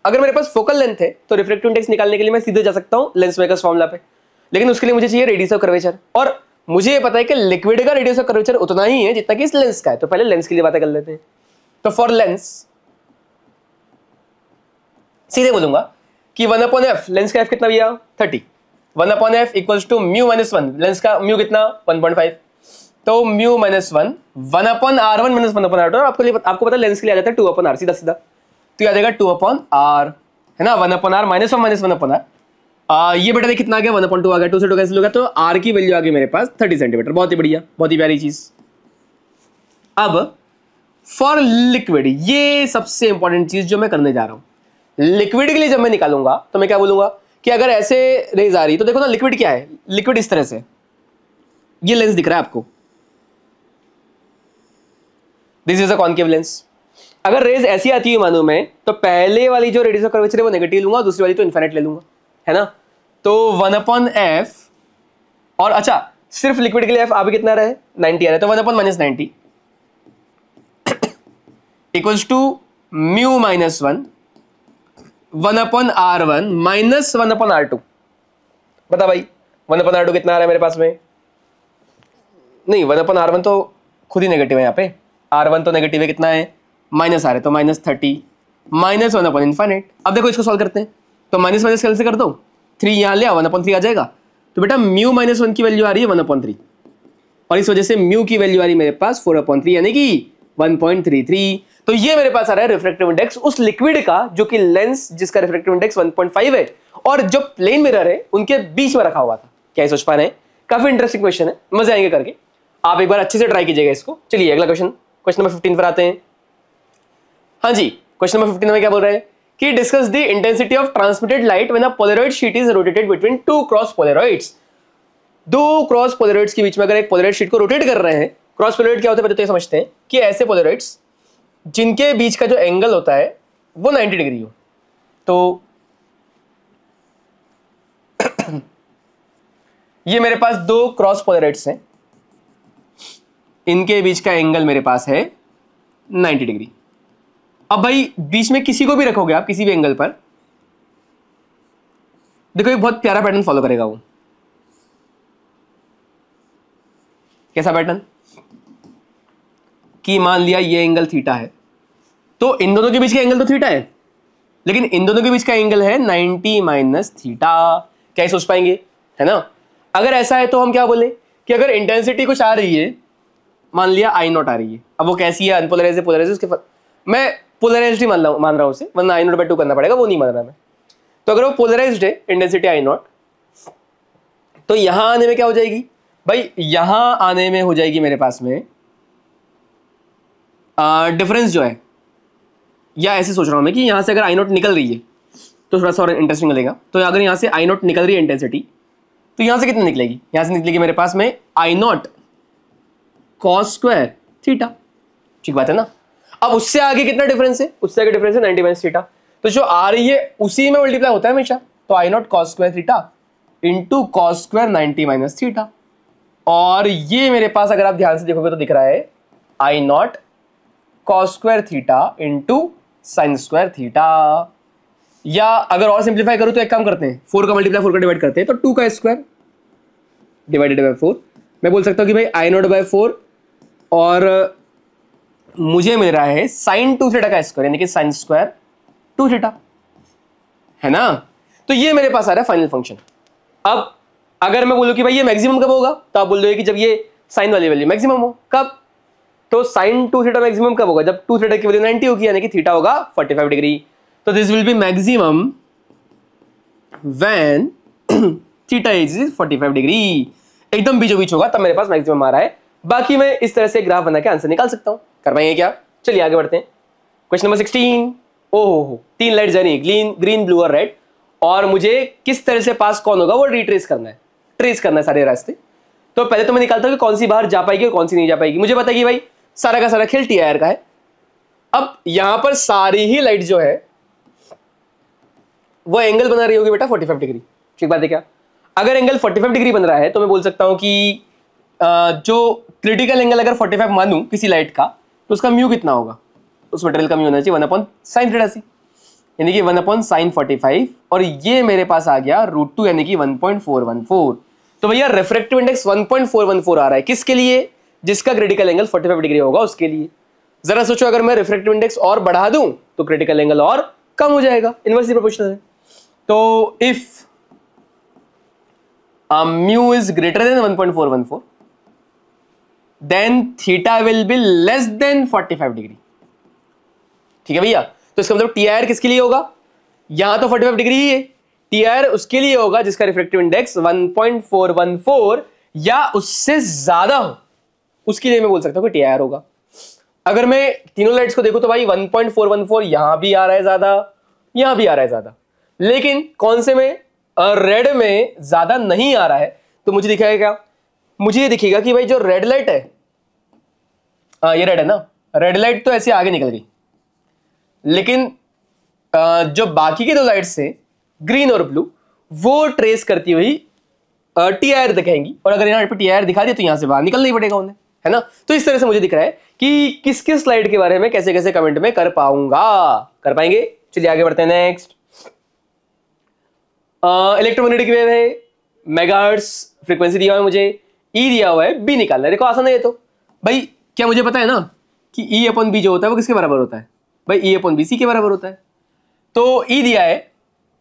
Speaker 1: अगर मेरे पास फोकल लेंथ है तो रिफ्रैक्टिव इंडेक्स निकालने के लिए मैं सीधे जा सकता हूं लेंस मेकर्स फॉर्मूला पे, लेकिन उसके लिए मुझे चाहिए रेडियस ऑफ कर्वेचर, और मुझे ये पता है कि लिक्विड का रेडियस ऑफ कर्वेचर उतना ही है जितना कि इस लेंस का है। तो पहले लेंस के लिए बातें कर लेते हैं। तो फॉर लेंस सीधे बोलूंगा कि 1/f, लेंस का f कितना भैया 30, 1/f equals to mu -1, lens का म्यू कितना 1.5, तो म्यू -1 1/r1 - 1/r2। आपको पता है लेंस के लिए आ जाता है 2/r, सीधा सीधा, तो आ जाएगा 2/r, है ना। 1/r -1 -1/r, ये बेटा कितना आ गया 1/2 आ गया, 2 से 2 कैंसिल हो गया, तो r की वैल्यू आ गई मेरे पास 30 सेंटीमीटर। बहुत ही बढ़िया, बहुत ही प्यारी चीज। अब फॉर लिक्विड, ये सबसे इंपॉर्टेंट चीज जो मैं करने जा रहा हूं, लिक्विड के लिए जब मैं निकालूंगा तो मैं क्या बोलूंगा कि अगर ऐसे रेज आ रही तो देखो ना, लिक्विड क्या है, लिक्विड इस तरह से, ये लेंस दिख रहा है आपको, this is a concave lens. अगर रेज ऐसी आती है मानो मैं, तो पहले वाली जो रेडियस ऑफ कर्वेचर है वो नेगेटिव लूंगा, दूसरी वाली तो इनफिनिट ले लूंगा, है ना। तो 1/f, और अच्छा सिर्फ लिक्विड के लिए f आ भी कितना रहे 90 आ रहा है, तो 1/-90 equals to mu -1 1/r1 minus 1/r2। बता भाई 1/r2 कितना आ रहा है मेरे पास में, नहीं 1/r1 तो खुद ही नेगेटिव है, यहाँ पे r1 तो नेगेटिव है, कितना है माइनस आ रहा है, तो -30 माइनस 1/∞। अब देखो इसको सॉल्व करते हैं, तो माइनस माइनस कैंसिल कर दो, 3 यहाँ लिया 1/3 आ जाएगा, तो बेटा म्यू -1 की वैल्यू आ रही है 1/3, और इस वजह से म्यू की वैल्यू आ रही है मेरे पास 4/3 यानी कि 1.33। तो ये मेरे पास आ रहा है रिफ्रैक्टिव इंडेक्स उस लिक्विड का जो कि लेंस जिसका रिफ्रैक्टिव इंडेक्स 1.5 है और जो प्लेन मिरर है उनके बीच में रखा हुआ था। क्या सोच पा रहे हैं, काफी इंटरेस्टिंग क्वेश्चन है, मजे आएंगे करके, आप एक बार अच्छे से ट्राई कीजिएगा इसको। चलिए अगला क्वेश्चन, क्वेश्चन नंबर 15 पर आते हैं। हाँ जी, क्वेश्चन नंबर 15 में क्या बोल रहे हैं कि discuss the intensity of transmitted light when a polaroid sheet is rotated between two cross polaroids. दो क्रॉस पोलराइड्स के बीच में अगर एक पोलराइड शीट को रोटेट कर रहे हैं, क्रॉस पोलराइड क्या होता है तो ये समझते हैं कि ऐसे पोलराइड्स जिनके बीच का जो एंगल होता है वो 90 डिग्री हो। तो ये मेरे पास दो क्रॉस पोलराइड्स हैं, इनके बीच का एंगल मेरे पास है 90 डिग्री। अब भाई बीच में किसी को भी रखोगे आप किसी भी एंगल पर, देखो एक बहुत प्यारा पैटर्न फॉलो करेगा वो। कैसा पैटर्न? कि मान लिया ये एंगल थीटा है, तो इन दोनों के बीच का एंगल तो थीटा है, लेकिन इन दोनों के बीच का एंगल है 90 माइनस थीटा। क्या सोच पाएंगे, है ना? अगर ऐसा है तो हम क्या बोले कि अगर इंटेंसिटी कुछ आ रही है, मान लिया आई नॉट आ रही है, अब वो कैसी है, अनपोलराइज है, पोलराइज है, उसके मैं पोलराइज्ड ही मान रहा हूं उसे, वरना आई नॉट बाय 2 करना पड़ेगा, वो नहीं मान रहा मैं। तो अगर वो पोलराइज्ड है इंटेंसिटी आई नॉट, तो यहां आने में क्या हो जाएगी भाई? यहां आने में हो जाएगी मेरे पास में डिफरेंस जो है, या ऐसे सोच रहा हूं मैं कि यहां से अगर आई नॉट निकल रही है तो थोड़ा सा और इंटरेस्टिंग लगेगा। तो अगर यहां से आई नॉट निकल रही है इंटेंसिटी, तो यहां से कितनी निकलेगी? यहां से निकलेगी मेरे पास में आई नॉट कॉस स्क्वायर थीटा। ठीक बात है ना? अब उससे आगे कितना डिफरेंस है? उससे आगे डिफरेंस है 90 माइनस थीटा। तो जो आ रही है उसी में मल्टीप्लाई होता है हमेशा, तो I naught cos square theta into cos square 90 minus theta. और ये मेरे पास अगर आप ध्यान से देखोगे तो दिख रहा है I naught cos square theta into sine square theta. या अगर और सिंप्लीफाई करूं तो एक काम करते हैं, 4 का मल्टीप्लाई 4 का डिवाइड करते हैं, तो 2 का स्क्वायर डिवाइडेड बाय 4। मैं बोल सकता हूं कि भाई आई नॉट बाय 4 और मुझे मिल रहा है साइन 2 थीटा का स्क्वायर, यानी कि साइन स्क्वायर 2 थीटा, है ना? तो ये मेरे पास आ रहा है फाइनल फंक्शन। अब अगर मैं बोलूं कि भाई ये मैक्सिमम कब होगा, तो आप बोल दोगे कि जब ये साइन वाली वैल्यू मैक्सिमम हो। कब? तो साइन 2 थीटा मैक्सिमम कब होगा? जब 2 थीटा की वैल्यू 90 होगी, यानी कि थीटा होगा 45 डिग्री। तो this will be maximum when theta is 45 degree. एकदम बीचों बीच होगा, तब मेरे पास मैक्सिमम आ रहा है। बाकी मैं इस तरह से ग्राफ बना के आंसर निकाल सकता हूं। कर पाएंगे क्या? चलिए आगे बढ़ते हैं। Question number 16। ओहो, 3 लाइट जानी, ग्रीन ब्लू और रेड, और मुझे किस तरह से पास कौन होगा वो रिट्रेस करना है, ट्रेस करना है सारे रास्ते। तो पहले तो मैं निकालता हूं कि कौन सी बाहर जा पाएगी और कौन सी नहीं जा पाएगी। मुझे पता है कि भाई सारा का सारा खेल टीआईआर का है। अब यहां पर सारी ही लाइट जो है वो एंगल बना रही होगी बेटा 45 डिग्री। ठीक बात है क्या? अगर एंगल 45 डिग्री बन रहा है तो मैं बोल सकता हूं कि जो क्रिटिकल एंगल अगर 45 मानूं किसी लाइट का, तो उसका म्यू कितना होगा? उस मटेरियल का म्यू होना चाहिए 1/sin थीटा सी, यानी कि 1/sin 45, और ये मेरे पास आ गया √2 यानी कि 1.414। तो भैया रिफ्रैक्टिव इंडेक्स 1.414 आ रहा है किसके लिए? जिसका क्रिटिकल एंगल 45 डिग्री होगा उसके लिए। जरा सोचो, अगर मैं रिफ्रैक्टिव इंडेक्स और बढ़ा दूं तो क्रिटिकल एंगल और कम हो जाएगा, इनवर्सली प्रोपोर्शनल है। तो if mu is greater than 1.414 then theta will be less than 45 degree. ठीक है भैया? तो इसका मतलब टीआईआर किसके लिए होगा? यहां तो 45 डिग्री ही है, टीआईआर उसके लिए होगा जिसका रिफ्रैक्टिव इंडेक्स 1.414 या उससे ज्यादा हो, उसके लिए मैं बोल सकता हूं कि टीआईआर होगा। अगर मैं तीनों लाइट्स को देखूं तो भाई 1.414 यहां भी आ रहा है ज्यादा, यहां भी आ रहा है ज्यादा, लेकिन कौन से में? रेड में ज्यादा नहीं आ रहा है। तो मुझे दिखेगा क्या? मुझे ये दिखेगा कि भाई जो रेड लाइट है, ये रेड है ना, रेड लाइट तो ऐसे आगे निकल गई, लेकिन जो बाकी के 2 लाइट्स हैं ग्रीन और ब्लू, वो ट्रेस करती हुई टीआईआर दिखाएंगी, और अगर यहाँ पे टीआईआर दिखा दिया तो यहां से बाहर निकलना ही पड़ेगा उन्हें, है ना? तो इस तरह से मुझे दिख रहा है कि किस किस स्लाइड के बारे में कैसे कैसे कमेंट में कर पाऊंगा। कर पाएंगे? चलिए आगे बढ़ते हैं। नेक्स्ट, इलेक्ट्रोमैग्नेटिक वेव है, मेगाहर्ट्ज फ्रीक्वेंसी दिया हुआ है मुझे, ई दिया हुआ है, बी निकालना है। देखो आसान है ये तो भाई, क्या मुझे पता है ना कि E/B जो होता है वो किसके बराबर होता है? भाई E/B सी के बराबर होता है। तो ई दिया है,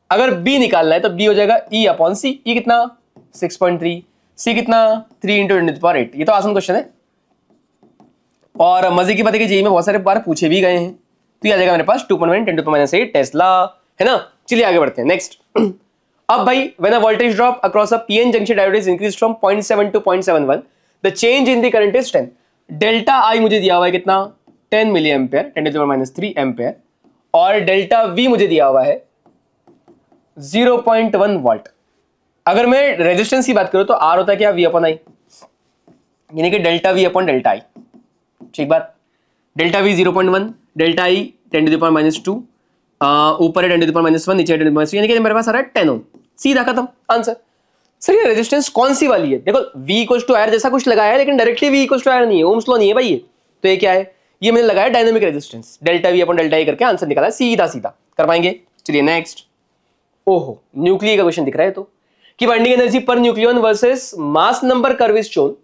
Speaker 1: अगर बी निकालना है तो बी हो जाएगा E/C। ई कितना? 6.3, सी कितना? 3 × 10⁸। ये तो आसान क्वेश्चन है, और मजे की बात है कि जेईई में बहुत सारे बार पूछे भी गए हैं। तो ये आ जाएगा मेरे पास 2.1 × 10⁻⁸ टेस्ला, है ना? चलिए आगे बढ़ते हैं। नेक्स्ट, अब भाई when a voltage drop across a PN junction diode is increase from 0.7 to 0.71 the change in the current is 10। Delta आई मुझे दिया हुआ है कितना? 10 मिली एम्पेयर, 10⁻³ एम्पेयर, और डेल्टा वी मुझे दिया हुआ है 0.1 वोल्ट। अगर मैं रेजिस्टेंस की बात करूं तो आर होता है क्या? V/I, यानी कि डेल्टा वी अपॉन डेल्टा आई। ठीक बात? डेल्टा वी 0.1, डेल्टा आई 10⁻², ऊपर है 10⁻⁻1, नीचे 10⁻3, यानी कि मेरे पास आ रहा है 10 ओम। सीधा खत्म आंसर। सर ये रेजिस्टेंस कौन सी वाली है? देखो V इक्वल टू आर जैसा कुछ लगाया है, लेकिन directly V equal to R नहीं है, ओम्स लॉ नहीं है भाई ये। तो ये क्या है? ये मैंने लगाया dynamic resistance, delta V upon delta E करके आंसर निकाला सीधा सीधा। कर पाएंगे? चलिए नेक्स्ट। ओहो, न्यूक्लियर का क्वेश्चन दिख रहा है तो, कि binding energy per nucleon versus mass number curve is shown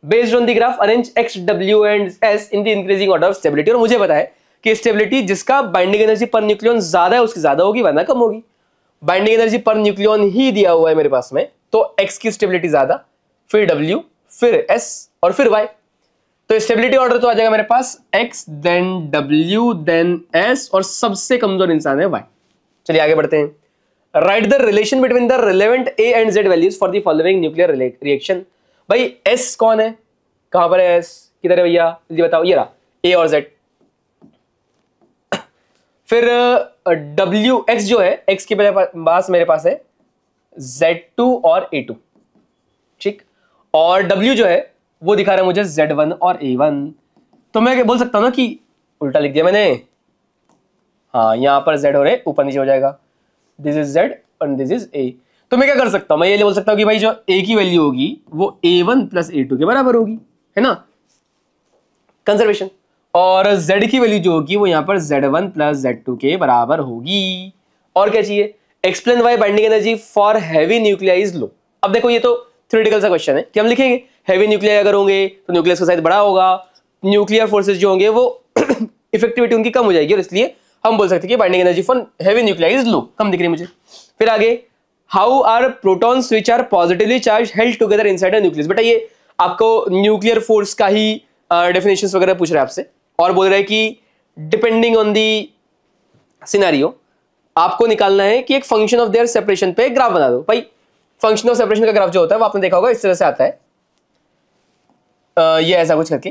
Speaker 1: based on the graph arrange x w and s in the increasing order of stability. और मुझे पता है कि स्टेबिलिटी जिसका बाइंडिंग एनर्जी पर न्यूक्लियन ज्यादा है उसकी ज्यादा होगी वरना कम होगी। बाइंडिंग एनर्जी पर न्यूक्लियन ही दिया हुआ है मेरे पास में, तो x की स्टेबिलिटी ज्यादा, फिर w, फिर s और फिर y। तो स्टेबिलिटी ऑर्डर तो आ जाएगा मेरे पास x then w then s और सबसे कमजोर इंसान है y। चलिए आगे बढ़ते हैं। Right the relation between the relevant a and z values for the following nuclear reaction. भाई s कौन है? कहां पर है s? किधर है भैया? जल्दी बताओ। ये रहा a और z। फिर w x जो है, x के पास मेरे पास है z2 और a2, ठीक। और w जो है वो दिखा रहा है मुझे z1 और a1। तो मैं क्या बोल सकता हूं ना कि उल्टा लिख दिया मैंने। हाँ, यहां पर z हो रहे ऊपर नीचे हो जाएगा, दिस इज z और दिस इज a। तो मैं क्या कर सकता हूं? मैं ये बोल सकता हूं कि भाई जो a की वैल्यू होगी वो a1 प्लस a2 के बराबर होगी, है ना, कंजर्वेशन। और z की वैल्यू जो होगी वो यहां पर z1 प्लस z2 के बराबर होगी। और क्या चाहिए? Explain why binding energy for heavy nuclei is लो। अब देखो ये तो थ्योरेटिकल सा क्वेश्चन है कि हम लिखेंगे हैवी न्यूक्लियाई अगर होंगे तो न्यूक्लियस का साइज बड़ा होगा, न्यूक्लियर फोर्सेज जो होंगे वो इफेक्टिविटी उनकी कम हो जाएगी और इसलिए हम बोल सकते हैं कि binding energy for heavy nuclei is low, कम दिख रही है मुझे। फिर आगे, how are protons which are positively charge held together inside a nucleus. बेटा ये आपको न्यूक्लियर फोर्स का ही डेफिनेशंस वगैरह पूछ रहा है आपसे, और बोल रहा है कि डिपेंडिंग ऑन दी सिनेरियो आपको निकालना है कि एक फंक्शन ऑफ देयर सेपरेशन पे ग्राफ बना दो। भाई फंक्शन ऑफ सेपरेशन का ग्राफ जो होता है वो आपने देखा होगा इस तरह से आता है, ये ऐसा कुछ करके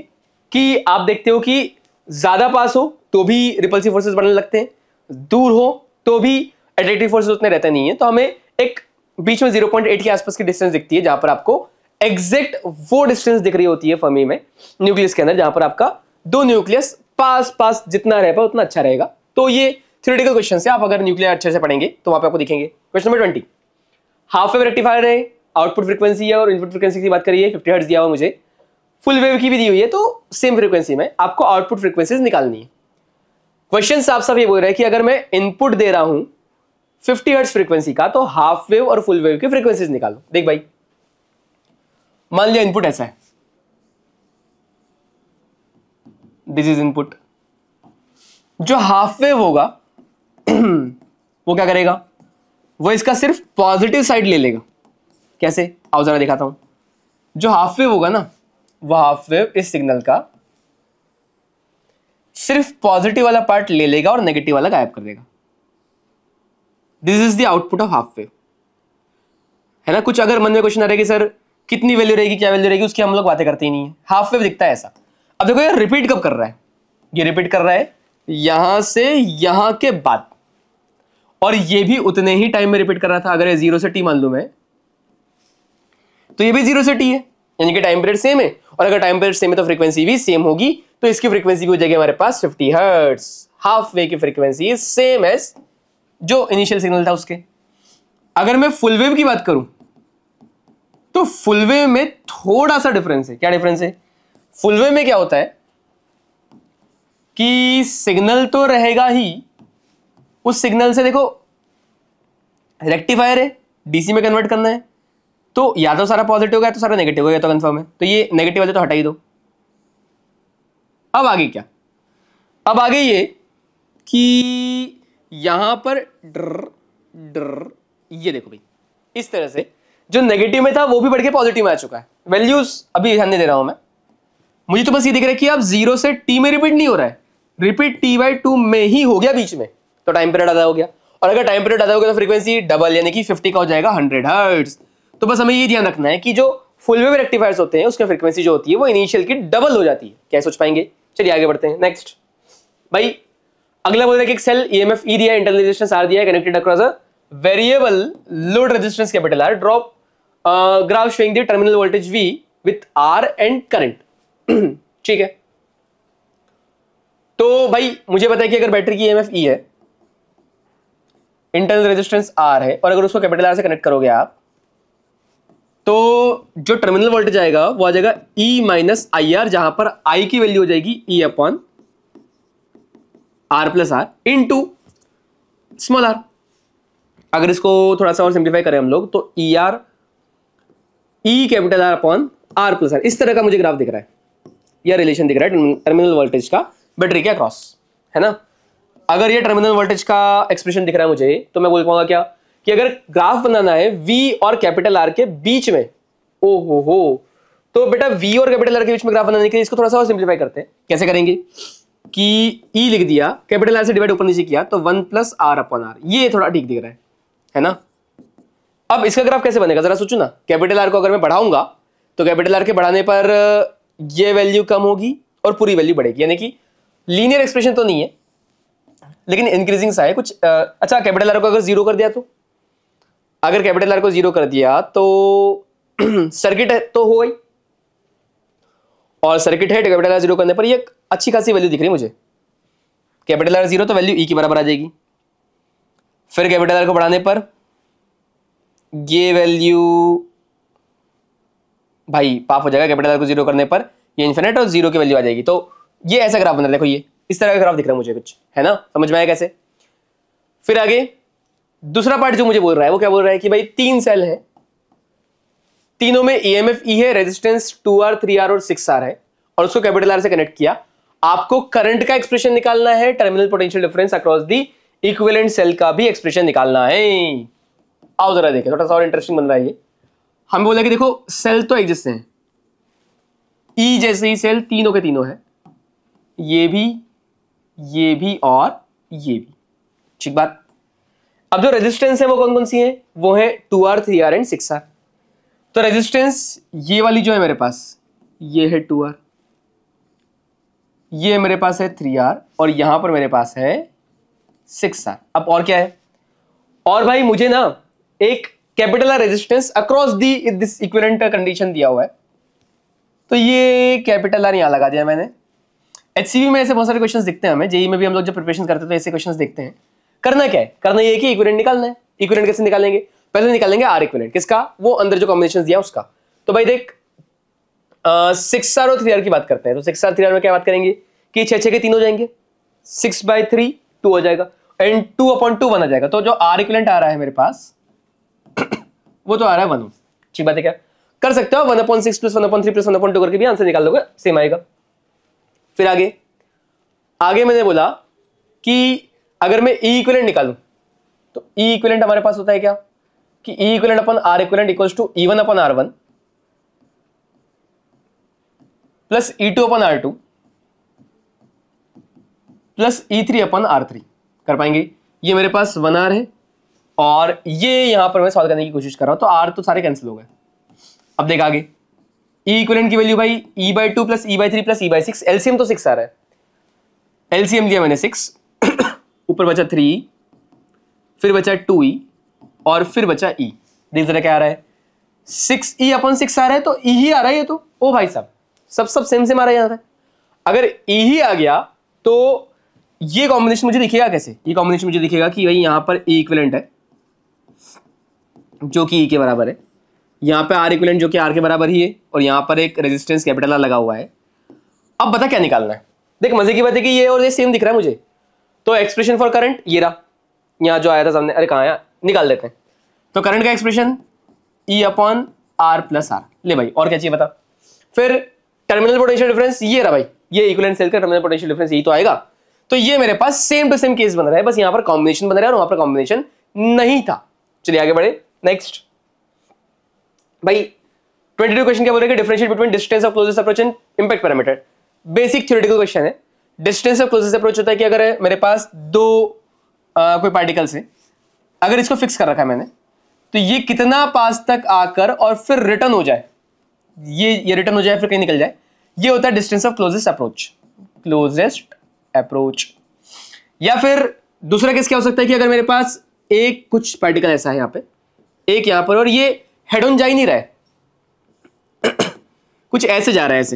Speaker 1: कि आप देखते हो कि ज्यादा पास हो तो भी रिपल्सिव फोर्सेस बढ़ने लगते हैं, दूर हो तो भी एट्रैक्टिव फोर्सेस उतने रहते नहीं है। तो हमें एक बीच में 0.8 के आसपास की डिस्टेंस दिखती है जहां पर आपको एग्जैक्ट वो डिस्टेंस दिख रही होती है फर्मी में न्यूक्लियस के अंदर, जहां पर आपका दो न्यूक्लियस पास पास जितना रह पाए उतना अच्छा रहेगा। तो ये थ्योरेटिकल क्वेश्चन है, आप अगर न्यूक्लियर अच्छे से पढ़ेंगे तो वहां पे आपको दिखेंगे। Question number 20, half wave rectifier है, आउटपुट फ्रीक्वेंसी है और इनपुट फ्रीक्वेंसी की बात करिए 50 हर्ट्ज दिया हुआ मुझे, फुल वेव की भी दी हुई है, तो सेम फ्रीक्वेंसी में आपको आउटपुट फ्रीक्वेंसीज निकालनी है। क्वेश्चन साफ साफ ये बोल रहा है कि अगर मैं इनपुट दे रहा हूं 50 हर्ट्ज फ्रीक्वेंसी का तो हाफ वेव और फुल वेव की फ्रीक्वेंसीज निकालो। देख भाई, मान लिया इनपुट ऐसा है, दिस इज इनपुट। जो हाफ वेव होगा वो क्या करेगा? वो इसका सिर्फ पॉजिटिव साइड ले लेगा। कैसे? आओ जरा दिखाता हूं। जो हाफ वेव होगा ना, वो हाफ वेव इस सिग्नल का सिर्फ पॉजिटिव वाला पार्ट ले लेगा और नेगेटिव वाला गायब कर देगा। This is the output of half wave, है ना। कुछ अगर मन में क्वेश्चन आ रहा है कि सर कितनी वैल्यू रहेगी, क्या वैल्यू रहेगी, उसकी हम लोग बातें करते ही नहीं है। हाफ वेव दिखता है ऐसा। अब देखो यार, रिपीट कब कर रहा है? ये रिपीट कर रहा है यहां से यहां के बाद, और ये भी उतने ही टाइम में रिपीट कर रहा था। अगर ये 0 से t मान लूं मैं, तो ये भी 0 से t है, यानी कि टाइम पीरियड सेम है। और अगर टाइम पीरियड सेम है तो फ्रीक्वेंसी भी सेम होगी, तो इसकी फ्रीक्वेंसी भी हो जाएगी हमारे पास 50 हर्ट्ज। हाफ वेव की फ्रीक्वेंसी इज सेम एज जो इनिशियल सिग्नल था उसके। अगर मैं फुल वेव की बात करूं तो फुल वेव में थोड़ा सा डिफरेंस है। क्या डिफरेंस है? फुल वेव में क्या होता है कि सिग्नल तो रहेगा ही, उस सिग्नल से देखो रेक्टिफायर है, डीसी में कन्वर्ट करना है, तो या तो सारा पॉजिटिव होगा या तो सारा नेगेटिव होगा, या तो कंफर्म है। तो ये नेगेटिव वाले तो हटा ही दो। अब आगे क्या? अब आगे ये कि यहां पर ड्र ड्र, ये देखो भाई, इस तरह से जो नेगेटिव में था वो भी बढ़ के पॉजिटिव में आ चुका है। वैल्यूज अभी ध्यान नहीं दे रहा हूं मैं, मुझे तो बस ये दिख रहा है कि अब 0 से t में रिपीट नहीं हो रहा है, रिपीट t/2 में ही हो गया बीच में, तो टाइम पीरियड आधा हो गया। और अगर टाइम पीरियड आधा हो गया तो फ्रीक्वेंसी डबल, यानी कि 50 का हो जाएगा 100 हर्ट्ज। तो बस हमें ये ध्यान रखना है कि जो फुल वेव रेक्टिफायर्स होते हैं उसकी फ्रीक्वेंसी जो होती है वो इनिशियल की डबल हो जाती है। क्या सोच पाएंगे? चलिए आगे बढ़ते हैं। नेक्स्ट भाई, अगला बोल रहा है कि एक सेल ईएमएफ ई दिया है, इंटरनल रेजिस्टेंस आर दिया है, connected across a variable load resistance capital R, draw graph showing the terminal voltage V with R and current. ठीक है, तो भाई मुझे पता है कि अगर बैटरी की ईएमएफ ई है, इंटरनल रेजिस्टेंस आर है, और अगर उसको कैपिटल आर से कनेक्ट करोगे आप तो जो टर्मिनल वोल्टेज आएगा वो आ जाएगा E माइनस आई आर, जहां पर I की वैल्यू हो जाएगी E upon R plus R into small R. अगर इसको थोड़ा सा और सिंप्लीफाई करें हम लोग तो E R E capital R upon R plus R, इस तरह का मुझे ग्राफ दिख रहा है या रिलेशन दिख रहा है टर्मिनल वोल्टेज का बैटरी के अक्रॉस, है ना। अगर ये टर्मिनल वोल्टेज का एक्सप्रेशन दिख रहा है मुझे, तो मैं बोल पाऊंगा क्या कि अगर ग्राफ बनाना है V और कैपिटल R के बीच में, ओ हो, तो बेटा V और कैपिटल R के बीच में ग्राफ बनाने के लिए इसको थोड़ा सा और सिंप्लीफाई करते हैं। कैसे करेंगे कि E लिख दिया, कैपिटल R से डिवाइड ऊपर नीचे किया, तो 1 प्लस R अपॉन R, ये थोड़ा ठीक दिख रहा है ना। अब इसका ग्राफ कैसे बनेगा जरा सोचो ना। कैपिटल R को अगर मैं बढ़ाऊंगा तो कैपिटल R के बढ़ाने पर ये वैल्यू कम होगी और पूरी वैल्यू बढ़ेगी, यानी कि लीनियर एक्सप्रेशन तो नहीं है लेकिन इंक्रीजिंग सा है कुछ। अच्छा, कैपिटल R को अगर जीरो कर दिया, तो अगर कैपिटल R को जीरो कर दिया तो सर्किट तो हो गई, और सर्किट है कैपिटल R जीरो करने पर ये अच्छी खासी वैल्यू दिख रही है मुझे। कैपिटल R जीरो तो वैल्यू E के बराबर आ जाएगी, फिर कैपिटल R को बढ़ाने पर ये वैल्यू भाई पाप हो जाएगा, कैपिटल R को जीरो करने पर ये इन्फिनिट और जीरो की वैल्यू आ जाएगी। तो ये ऐसा ग्राफ बन रहा है, देखो ये इस तरह का ग्राफ दिख रहा है मुझे कुछ, है ना, समझ में आया कैसे। फिर आगे दूसरा पार्ट जो मुझे बोल रहा है वो क्या बोल रहा है कि भाई 3 सेल है, तीनों में EMF E है, रेजिस्टेंस 2R 3R और 6R है, और उसको कैपिटल R से कनेक्ट किया। आपको करंट का एक्सप्रेशन निकालना है, terminal potential difference across the equivalent cell का भी एक्सप्रेशन निकालना है। आओ जरा देखें, थोड़ा सा और इंटरेस्टिंग बन रहा है ये। हम बोला कि देखो सेल तो एक जैसे हैं, E जैसे ही सेल तीनों के तीनों है, ये भी और ये भी, ठीक बात। अब जो रेजिस्टेंस है वो कौन कौन सी है, वो है 2R 3R एंड 6R। तो रेजिस्टेंस ये वाली जो है मेरे पास, ये है 2R, ये मेरे पास है 3R, और यहां पर मेरे पास है 6R। अब और क्या है, और भाई मुझे ना एक capital R resistance across the this equivalent condition दिया हुआ है, तो ये कैपिटल R यहां लगा दिया मैंने। HCV में ऐसे बहुत सारे क्वेश्चंस दिखते हैं हमें, जेई में भी हम लोग जब प्रिपरेशन करते हैं तो ऐसे क्वेश्चंस देखते हैं। करना क्या है, करना ये है कि इक्विवेलेंट निकालना है। इक्विवेलेंट कैसे निकालेंगे, पहले निकालेंगे R इक्विवेलेंट, किसका, वो अंदर जो कॉम्बिनेशन दिया उसका। तो भाई देख 6R और 3R की बात करते हैं, तो 6R 3R में क्या बात करेंगे कि 6 के 3 हो जाएंगे, 6/3 2 हो जाएगा, एंड 2/2 1 आ जाएगा। तो जो R इक्विवेलेंट आ रहा है मेरे पास वो तो आ रहा है 1, ठीक बात है। क्या कर सकते हो, 1/6 प्लस 1/3 प्लस 1/2 करके भी आंसर निकाल लोगे, सेम आएगा। फिर आगे मैंने बोला कि अगर मैं E इक्विवेलेंट निकालूं तो E इक्विवेलेंट हमारे पास होता है क्या कि E equivalent upon R equivalent equals to E1/R1 plus E2/R2 plus E3/R3 कर पाएंगे। ये मेरे पास 1R है, और ये यहां पर मैं सॉल्व करने की कोशिश कर रहा हूं, तो R तो सारे कैंसिल हो गए। अब देख आगे, E इक्विवेलेंट की वैल्यू भाई E/2 plus E/3 plus E/6, LCM तो 6 आ रहा है, एलसीएम लिया मैंने 6, ऊपर बचा 3, फिर बचा 2E, और फिर बचा E। देख जरा क्या आ रहा है, 6E/6 आ रहा है, तो E ही आ रहा है ये तो। ओ भाई साहब, सब सेम आ रहा है। अगर E ही आ गया तो ये कॉम्बिनेशन मुझे दिखेगा कैसे, ये कॉम्बिनेशन मुझे दिखेगा कि भाई यहां पर E इक्विवेलेंट है जो कि E के बराबर है, यहां पे R इक्विवेलेंट जो कि R के बराबर ही है, और यहां पर एक रेजिस्टेंस कैपिटल R लगा हुआ है। अब बता क्या निकालना है। देख मजे की बात है कि ये और ये सेम दिख रहा है मुझे, तो एक्सप्रेशन फॉर करंट ये रहा, यहां जो आया था सामने, अरे कहां आया, निकाल देते हैं। तो करंट का एक्सप्रेशन E/R प्लस R, ले भाई और क्या चाहिए बता। फिर टर्मिनल पोटेंशियल डिफरेंस ये रहा भाई, ये इक्विवेलेंट सेल का टर्मिनल पोटेंशियल डिफरेंस यही तो आएगा। तो ये मेरे पास सेम टू सेम केस बन रहा है, बस यहां पर कॉम्बिनेशन बन रहा है और वहां पर कॉम्बिनेशन नहीं था। चलिए आगे बढ़े, नेक्स्ट भाई 22 क्वेश्चन क्या बोल रहे हैं, differentiate between distance of closest approach and impact parameter. Basic theoretical question है। डिस्टेंस ऑफ क्लोजेस्ट अप्रोच होता है कि अगर मेरे पास दो कोई पार्टिकल्स है, अगर इसको फिक्स कर रखा है मैंने, तो ये कितना पास तक आकर और फिर रिटर्न हो जाए, ये रिटर्न हो जाए फिर कहीं निकल जाए, ये होता है डिस्टेंस ऑफ क्लोजेस्ट अप्रोच। या फिर दूसरा केस क्या हो सकता है कि अगर मेरे पास एक कुछ पार्टिकल ऐसा है यहां पे, एक यहां पर, और ये हेड ऑन जा ही नहीं रहा है कुछ ऐसे जा रहा है, ऐसे,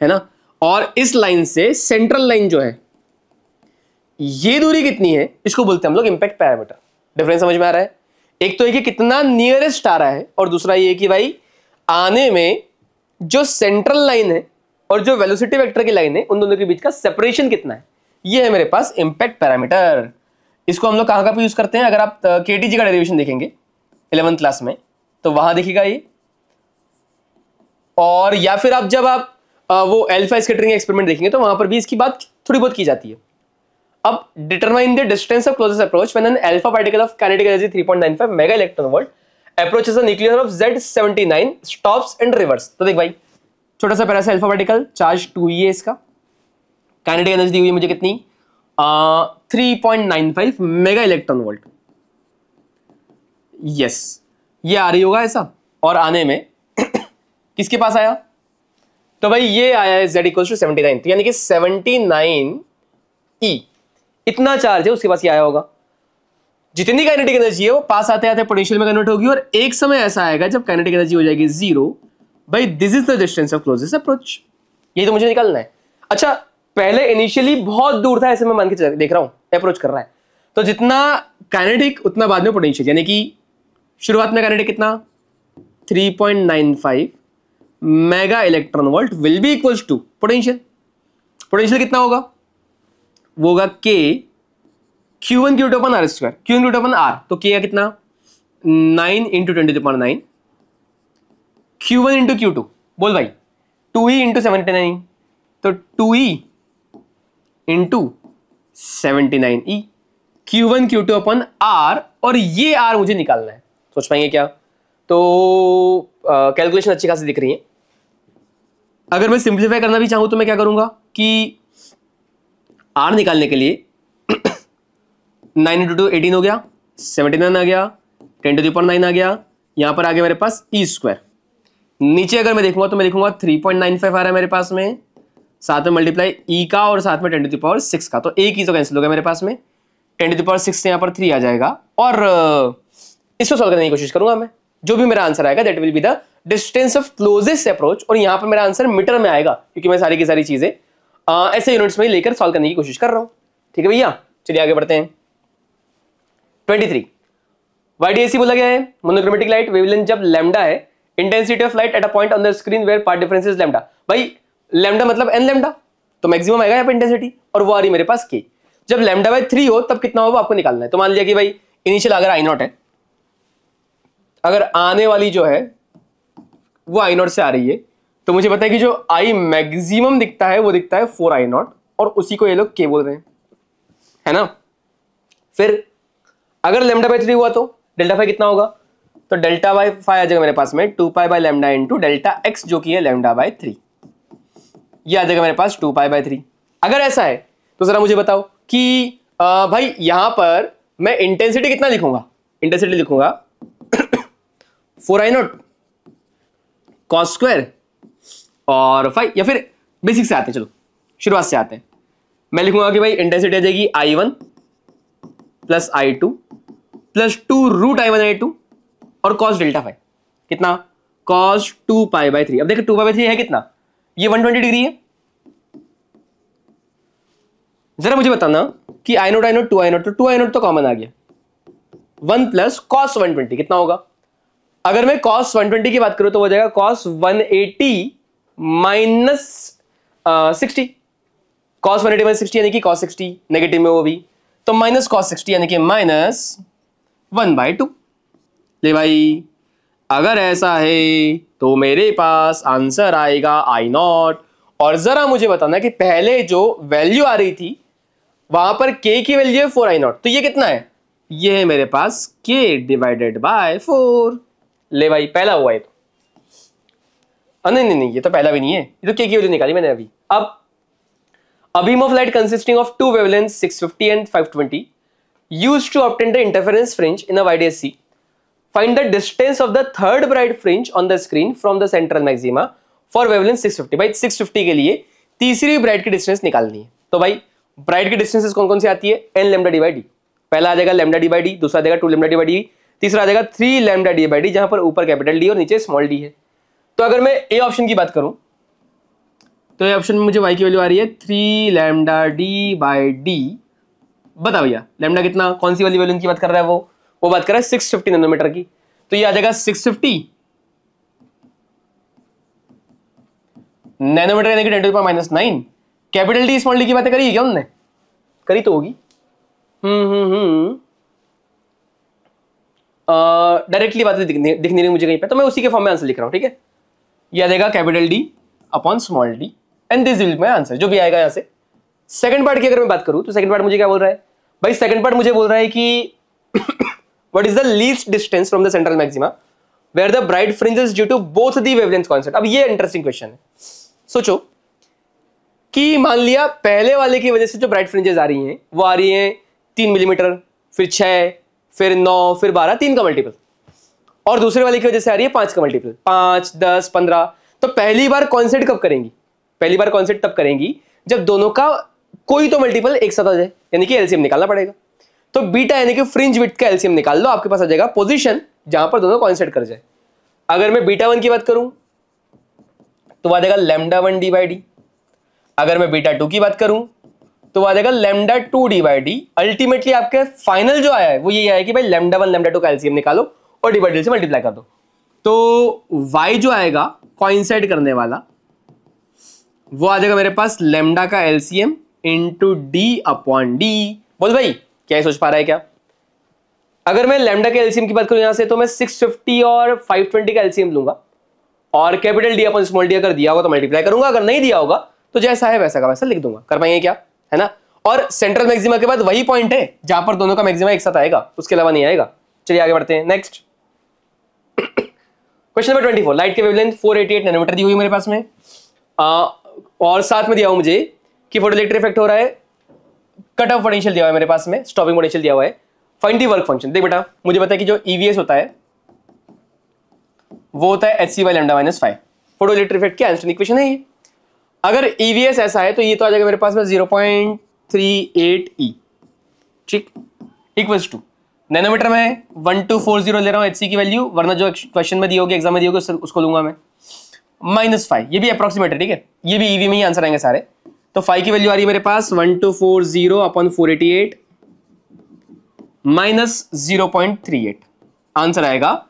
Speaker 1: है ना, और इस लाइन से सेंट्रल लाइन जो है ये दूरी कितनी है, इसको बोलते हैं हम लोग इंपैक्ट पैरामीटर। डिफरेंस समझ में आ रहा है। एक तो है कि कितना नियरेस्ट आ रहा है, और दूसरा ये कि भाई आने में जो सेंट्रल लाइन है और जो वेलोसिटी वेक्टर की लाइन है उन दोनों के बीच का सेपरेशन कितना है। ये है मेरे पास इंपैक्ट पैरामीटर। इसको हम लोग कहां पे यूज करते हैं, अगर आप केटीजी का डेरिवेशन देखेंगे 11th क्लास में तो वहां देखिएगा ये, और या फिर आप जब आप वो अल्फा स्कैटरिंग एक्सपेरिमेंट देखेंगे तो वहां पर भी इसकी बात थोड़ी बहुत की जाती है। अब determine the distance of closest approach when an alpha particle of kinetic energy 3.95 mega electron volt approaches the nucleus of Z79 stops and reverse. तो देख भाई, छोटा सा पैरा सा अल्फा पार्टिकल, चार्ज 2e है इसका, काइनेटिक एनर्जी दी हुई है मुझे कितनी 3.95 मेगा इलेक्ट्रॉन वोल्ट। यस, ये आ रही होगा ऐसा, और आने में किसके पास आया, तो भाई ये आया है Z = 79, तो यानी कि 79e इतना चार्ज है उसके पास, ये आया होगा। जितनी काइनेटिक एनर्जी है वो पास आते आते पोटेंशियल में कन्वर्ट होगी, और एक समय ऐसा आएगा जब काइनेटिक एनर्जी हो जाएगी 0। भाई this is the distance of closest approach, ये तो मुझे निकालना है। अच्छा, पहले इनिशियली बहुत दूर था, ऐसे मैं मान के देख रहा हूं अप्रोच कर रहा है, तो जितना काइनेटिक उतना बाद में पोटेंशियल, यानी कि शुरुआत में काइनेटिक कितना 3.95 mega electron volt will be equals to potential. Potential कितना होगा, वो होगा K Q1 Q2 upon R square, Q1 Q2 upon R, तो K कितना 9 × 10⁹ Q1 × Q2, बोल भाई 2e × 79, तो 2e × 79e Q1 Q2 upon R, और ये R मुझे निकालना है। सोच पाएंगे क्या, तो कैलकुलेशन अच्छी खासी दिख रही है। अगर मैं सिंप्लीफाई करना भी चाहूं तो मैं क्या करूंगा कि R निकालने के लिए 9 × 2 18 हो गया, 79 आ गया, 10⁹ आ गया, यहां पर आ गया मेरे पास e²। नीचे अगर मैं देखूंगा तो मैं देखूंगा 3.95 आ रहा है मेरे पास में, साथ में मल्टीप्लाई e का और साथ में 10⁶ का, तो एक ही तो कैंसिल हो गया मेरे पास में, 10⁶ से यहां पर 3 आ जाएगा, और इसको सॉल्व करने की कोशिश करूंगा मैं। जो भी मेरा आंसर आएगा that will be the distance of closest approach, और यहां पर मेरा आंसर मीटर में आएगा क्योंकि मैं सारी की सारी चीजें ऐसे यूनिट्स में लेकर सॉल्व करने की कोशिश कर रहा हूं। ठीक है भैया, चलिए आगे बढ़ते हैं। 23 YDAC बोला गया है, मोनोक्रोमेटिक लाइट वेवलेंथ जब लैम्डा है, intensity of light at a point on the screen where path difference is lambda. भाई लैम्डा मतलब n लैम्डा, तो मैक्सिमम आएगा यहाँ पे इंटेंसिटी, और वो आ रही मेरे पास K। जब λ/3 हो तब कितना होगा आपको निकालना है। तो मान लिया कि भाई इनिशियल अगर I0 है, अगर आने वाली जो है वो I0 से आ रही है, तो मुझे पता है कि जो I मैक्सिमम दिखता है वो दिखता है 4I0, और उसी को ये लोग K बोल रहे हैं, है ना। फिर अगर λ/3 हुआ तो ΔΦ कितना होगा, तो ΔΦ आ जाएगा मेरे पास में 2π/λ इंटू Δx, जो कि है λ/3, ये आ जाएगा मेरे पास 2π/3। अगर ऐसा है तो जरा मुझे बताओ कि भाई यहां पर मैं इंटेंसिटी कितना लिखूंगा, इंटेंसिटी लिखूंगा 4I0 cos स्क्वायर और 5, या फिर बेसिक से आते हैं, चलो शुरुआत से आते हैं। मैं लिखूंगा कि भाई इंटेंसिटी आ जाएगी I1 plus I2 plus 2√I1I2 और cos ΔΦ कितना cos 2π/3। अब देखो 2π/3 है कितना, ये 120 डिग्री है। जरा मुझे बताना कि I0 I0 2I0, तो 2I0 तो कॉमन आ गया, 1 प्लस cos 120 कितना होगा। अगर मैं cos 120 की बात करूं तो हो जाएगा cos 180 माइनस 60, cos 180 माइनस 60 यानी कि cos 60, नेगेटिव में वो भी, तो माइनस cos 60 यानी कि माइनस 1/2। ले भाई अगर ऐसा है तो मेरे पास आंसर आएगा I0। और जरा मुझे बताना कि पहले जो वैल्यू आ रही थी वहां पर K की वैल्यू है 4I0, तो ये कितना है, ये है मेरे पास K/4। ले भाई पहला हुआ है तो नहीं, ये तो पहला भी नहीं है, ये तो K की वैल्यू निकाली मैंने अभी। अब a beam of light consisting of two wavelengths 650 and 520 used to obtain the interference fringe in a YDSC. Find the distance of the third bright fringe on the screen from the central maxima for wavelength 650। भाई 650 के लिए तीसरी bright की distance निकालनी है। तो भाई bright की डिस्टेंसेस कौन कौन सी आती है, n λ/d। पहला आ जाएगा λ/d, दूसरा आ जाएगा 2 λ/d, तीसरा आ जाएगा 3 λ/d, जहां पर ऊपर कैपिटल D और नीचे स्मॉल d है। तो अगर मैं ए ऑप्शन की बात करूं तो ये ऑप्शन में मुझे y की वैल्यू आ रही है 3 λ/d। बता भैया लैम्डा कितना, कौन सी वाली वैल्यू की बात कर रहा है वो वो बात कर रहा है 650 नैनोमीटर की, तो ये आ जाएगा 650 नैनोमीटर यानी कि 10⁻⁹। कैपिटल डी स्मॉल डी की बातें करी क्या उन्होंने? करी तो होगी। डायरेक्टली बातें दिख नहीं रही मुझे कहीं पे, तो मैं उसी के फॉर्म में आंसर लिख रहा हूं, ठीक है। ये आ जाएगा capital D upon small D and this will be my answer, जो भी आएगा यहां से। सेकंड पार्ट की अगर मैं बात करूं तो सेकंड पार्ट मुझे क्या बोल रहा है भाई? सेकंड पार्ट मुझे बोल रहा है कि what is the least distance from the central maxima where the bright fringes due to both the wavelength constant. अब ये इंटरेस्टिंग क्वेश्चन है। सोचो कि मान लिया पहले वाले की वजह से जो ब्राइट फ्रिंजेस आ रही हैं वो आ रही हैं 3 मिलीमीटर, फिर 6, फिर 9, फिर 12, 3 का मल्टीपल, और दूसरे वाले की वजह से आ रही है 5 का मल्टीपल, 5, 10, 15। तो पहली बार कॉन्सेंट कब करेंगी? पहली बार कॉन्सेंट तब करेंगी जब दोनों का कोई तो मल्टीपल एक साथ आ जाए, यानी कि एलसीएम निकालना पड़ेगा। तो बीटा यानी कि फ्रिंज विड्थ का एलसीएम निकाल लो, आपके पास आ जाएगा पोजीशन जहां पर दोनों कॉन्सेंट कर जाए। अगर मैं बीटा 1 की बात करूं तो आ जाएगा λ1 डी बाई डी। अगर मैं बीटा 2 की बात करूं तो आ जाएगा λ2 डी बाई डी। अल्टीमेटली आपके फाइनल जो आया है वो यही आया कि भाई λ1 λ2 का एलसीएम निकालो और डी बाई डी से मल्टीप्लाई कर दो। तो y जो आएगा कोइंसाइड करने वाला वो आ जाएगा मेरे पास लैम्डा का LCM into D upon D. बोल भाई क्या सोच पा रहा है क्या? अगर मैं लैम्डा के एलसीएम की बात करूं यहां से तो मैं 650 और 520 का एलसीएम लूंगा और capital D upon small D अगर दिया होगा तो मल्टीप्लाई करूंगा, अगर नहीं दिया होगा तो जैसा है वैसा का वैसा लिख दूंगा। कर पाएंगे क्या? है ना। और सेंट्रल मैक्सिमा के बाद वही पॉइंट है जहां पर दोनों का मैक्सिमा एक साथ आएगा, उसके अलावा नहीं आएगा। चलिए आगे बढ़ते हैं। Next question number 24। लाइट के वेवलेंथ 488 नैनोमीटर दी हुई मेरे पास में, और साथ में दिया हुआ मुझे कि फोटोइलेक्ट्रिक इफेक्ट हो रहा है, कट ऑफ पोटेंशियल दिया हुआ है मेरे पास में, स्टॉपिंग पोटेंशियल दिया हुआ है। Find the work function. देख बेटा मुझे पता है कि जो ईवीएस होता है वो होता है H C by lambda minus 5। Photoelectric effect की आइंस्टाइन इक्वेशन है ये। अगर ईवीएस ऐसा है तो ये तो आ जाएगा मेरे पास में 0.38 ई, ठीक, इक्वल्स टू नैनोमीटर में 1240 ले रहा हूं एचसी की वैल्यू, वरना जो क्वेश्चन में दी होगी एग्जाम में दी होगी उसको लूंगा मैं -5। ये भी अप्रोक्सीमेट है, ठीक है, ये भी ईवी में ही आंसर आएंगे सारे। तो 5 की वैल्यू आ रही है मेरे पास 1240 अपॉन 488 माइनस 0.38, आंसर आएगा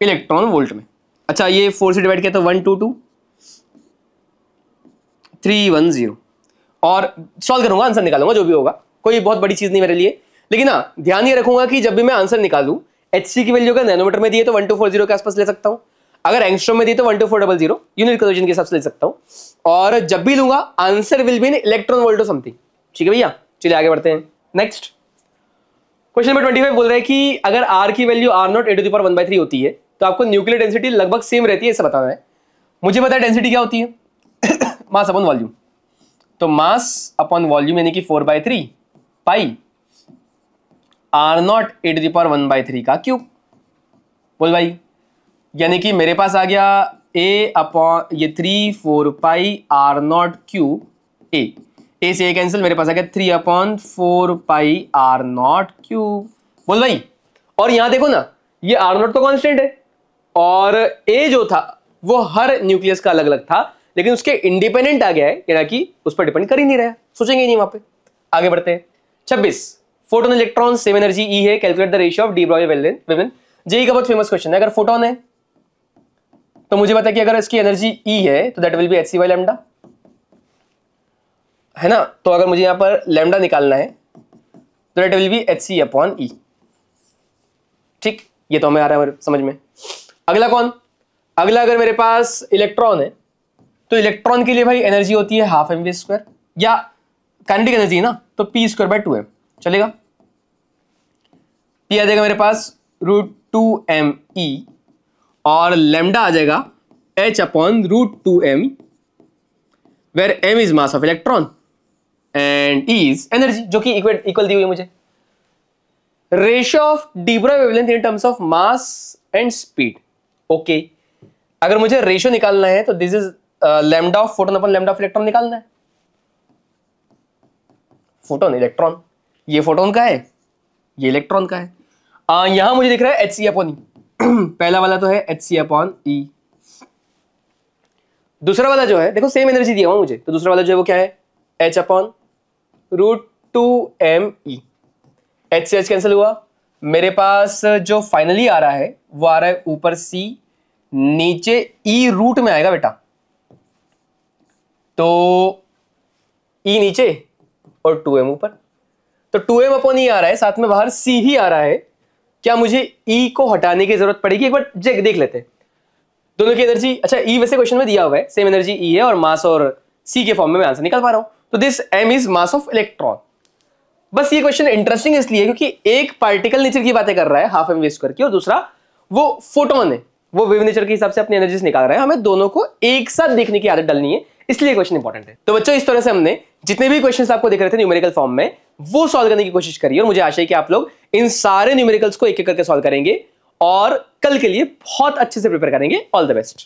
Speaker 1: इलेक्ट्रॉन वोल्ट में। अच्छा ये 4 से डिवाइड किया तो 122,310 और सॉल्व करूंगा, आंसर निकालूंगा जो भी होगा, कोई बहुत बड़ी चीज नहीं मेरे लिए। लेकिन हाँ ध्यान ये रखूंगा कि जब भी मैं आंसर निकालूं एचसी की वैल्यू अगर नैनोमीटर में दिए तो 1240 के आसपास ले सकता हूं, अगर एंगस्ट्रॉम में दिए तो 12400 यूनिट कन्वर्जन के हिसाब से ले सकता हूं, और जब भी लूंगा answer will be in electron volt और समथिंग। ठीक है भैया, चलिए आगे बढ़ते हैं। नेक्स्ट क्वेश्चन नंबर 25 बोल रहा है कि अगर आर की value r0 a to the power 1/3 होती है तो आपको न्यूक्लियर डेंसिटी लगभग सेम रहती है, ऐसा बताना है। मुझे पता है डेंसिटी क्या होती है मास अपॉन वॉल्यूम, तो मास अपॉन वॉल्यूम यानी कि 4/3 पाई r0 a to the power 1/3 का क्यूब। बोल भाई, यानी कि मेरे पास आ गया a अपॉन ये 3 4 पाई r0 क्यूब a से a कैंसिल, मेरे पास आ गया 3/4 पाई r0 क्यूब। बोल भाई, और यहां देखो ना ये r0 तो कांस्टेंट है और a जो था वो हर न्यूक्लियस का अलग अलग था, लेकिन उसके इंडिपेंडेंट आ गया है, यानी कि उस पर डिपेंड कर ही नहीं रहा, सोचेंगे ही नहीं वहां पे। आगे बढ़ते हैं। 26 photon electron same energy E है, calculate the ratio of de Broglie wavelength. JEE का बहुत फेमस क्वेश्चन है। अगर फोटोन है तो मुझे पता है कि अगर इसकी एनर्जी ई है तो that will be H C by lambda, है ना। तो अगर मुझे यहां पर लैम्डा निकालना है तो that will be H C upon E. ठीक, ये तो हमें आ रहा है समझ में। अगला कौन? अगला अगर मेरे पास इलेक्ट्रॉन है तो इलेक्ट्रॉन के लिए भाई एनर्जी होती है हाफ mv², या काइनेटिक एनर्जी ना तो p²/2m चलेगा। p आ जाएगा मेरे पास √2me और लैम्डा आ जाएगा h upon √2m, where m is mass of electron and e is energy, जो कि इक्वल दी हुई है मुझे। Ratio of de Broglie wavelength in terms of mass and speed. Okay, अगर मुझे रेशियो निकालना है तो this is lambda of photon upon lambda of electron निकालना है। फोटोन इलेक्ट्रॉन, ये फोटोन का है, ये इलेक्ट्रॉन का है। यहां मुझे दिख रहा है एच सी अपॉन ई। पहला वाला तो है एच सी अपॉन ई, दूसरा वाला जो है देखो सेम एनर्जी दिया हुआ मुझे, तो दूसरा वाला जो है वो क्या है h अपॉन √2me। एच से एच कैंसिल हुआ, मेरे पास जो फाइनली आ रहा है वो आ रहा है ऊपर C, नीचे E रूट में आएगा बेटा, तो E नीचे और 2m ऊपर, तो 2m अपॉन E आ रहा है, साथ में बाहर C ही आ रहा है। क्या मुझे E को हटाने की जरूरत पड़ेगी? एक बार देख लेते हैं दोनों की एनर्जी। अच्छा, E वैसे क्वेश्चन में दिया हुआ है, सेम एनर्जी E है और मास और C के फॉर्म में मैं आंसर निकाल पा रहा हूं। तो this m is mass of electron. बस ये क्वेश्चन इंटरेस्टिंग इसलिए क्योंकि एक पार्टिकल नेचर की बातें कर रहा है हाफ mv स्क्वायर की, और दूसरा वो फोटोन है, वो वेव नेचर के हिसाब से अपनी एनर्जी निकाल रहा है। हमें दोनों को एक साथ देखने की आदत डालनी है, इसलिए क्वेश्चन इंपॉर्टेंट है। तो बच्चों, इस तरह से हमने जितने भी क्वेश्चंस आपको दिख रहे थे न्यूमेरिकल फॉर्म में, वो सॉल्व करने की कोशिश करिए, और मुझे आशा है कि आप लोग इन सारे न्यूमेरिकल्स को एक एक करके सॉल्व करेंगे और कल के लिए बहुत अच्छे से प्रिपेयर करेंगे। All the best.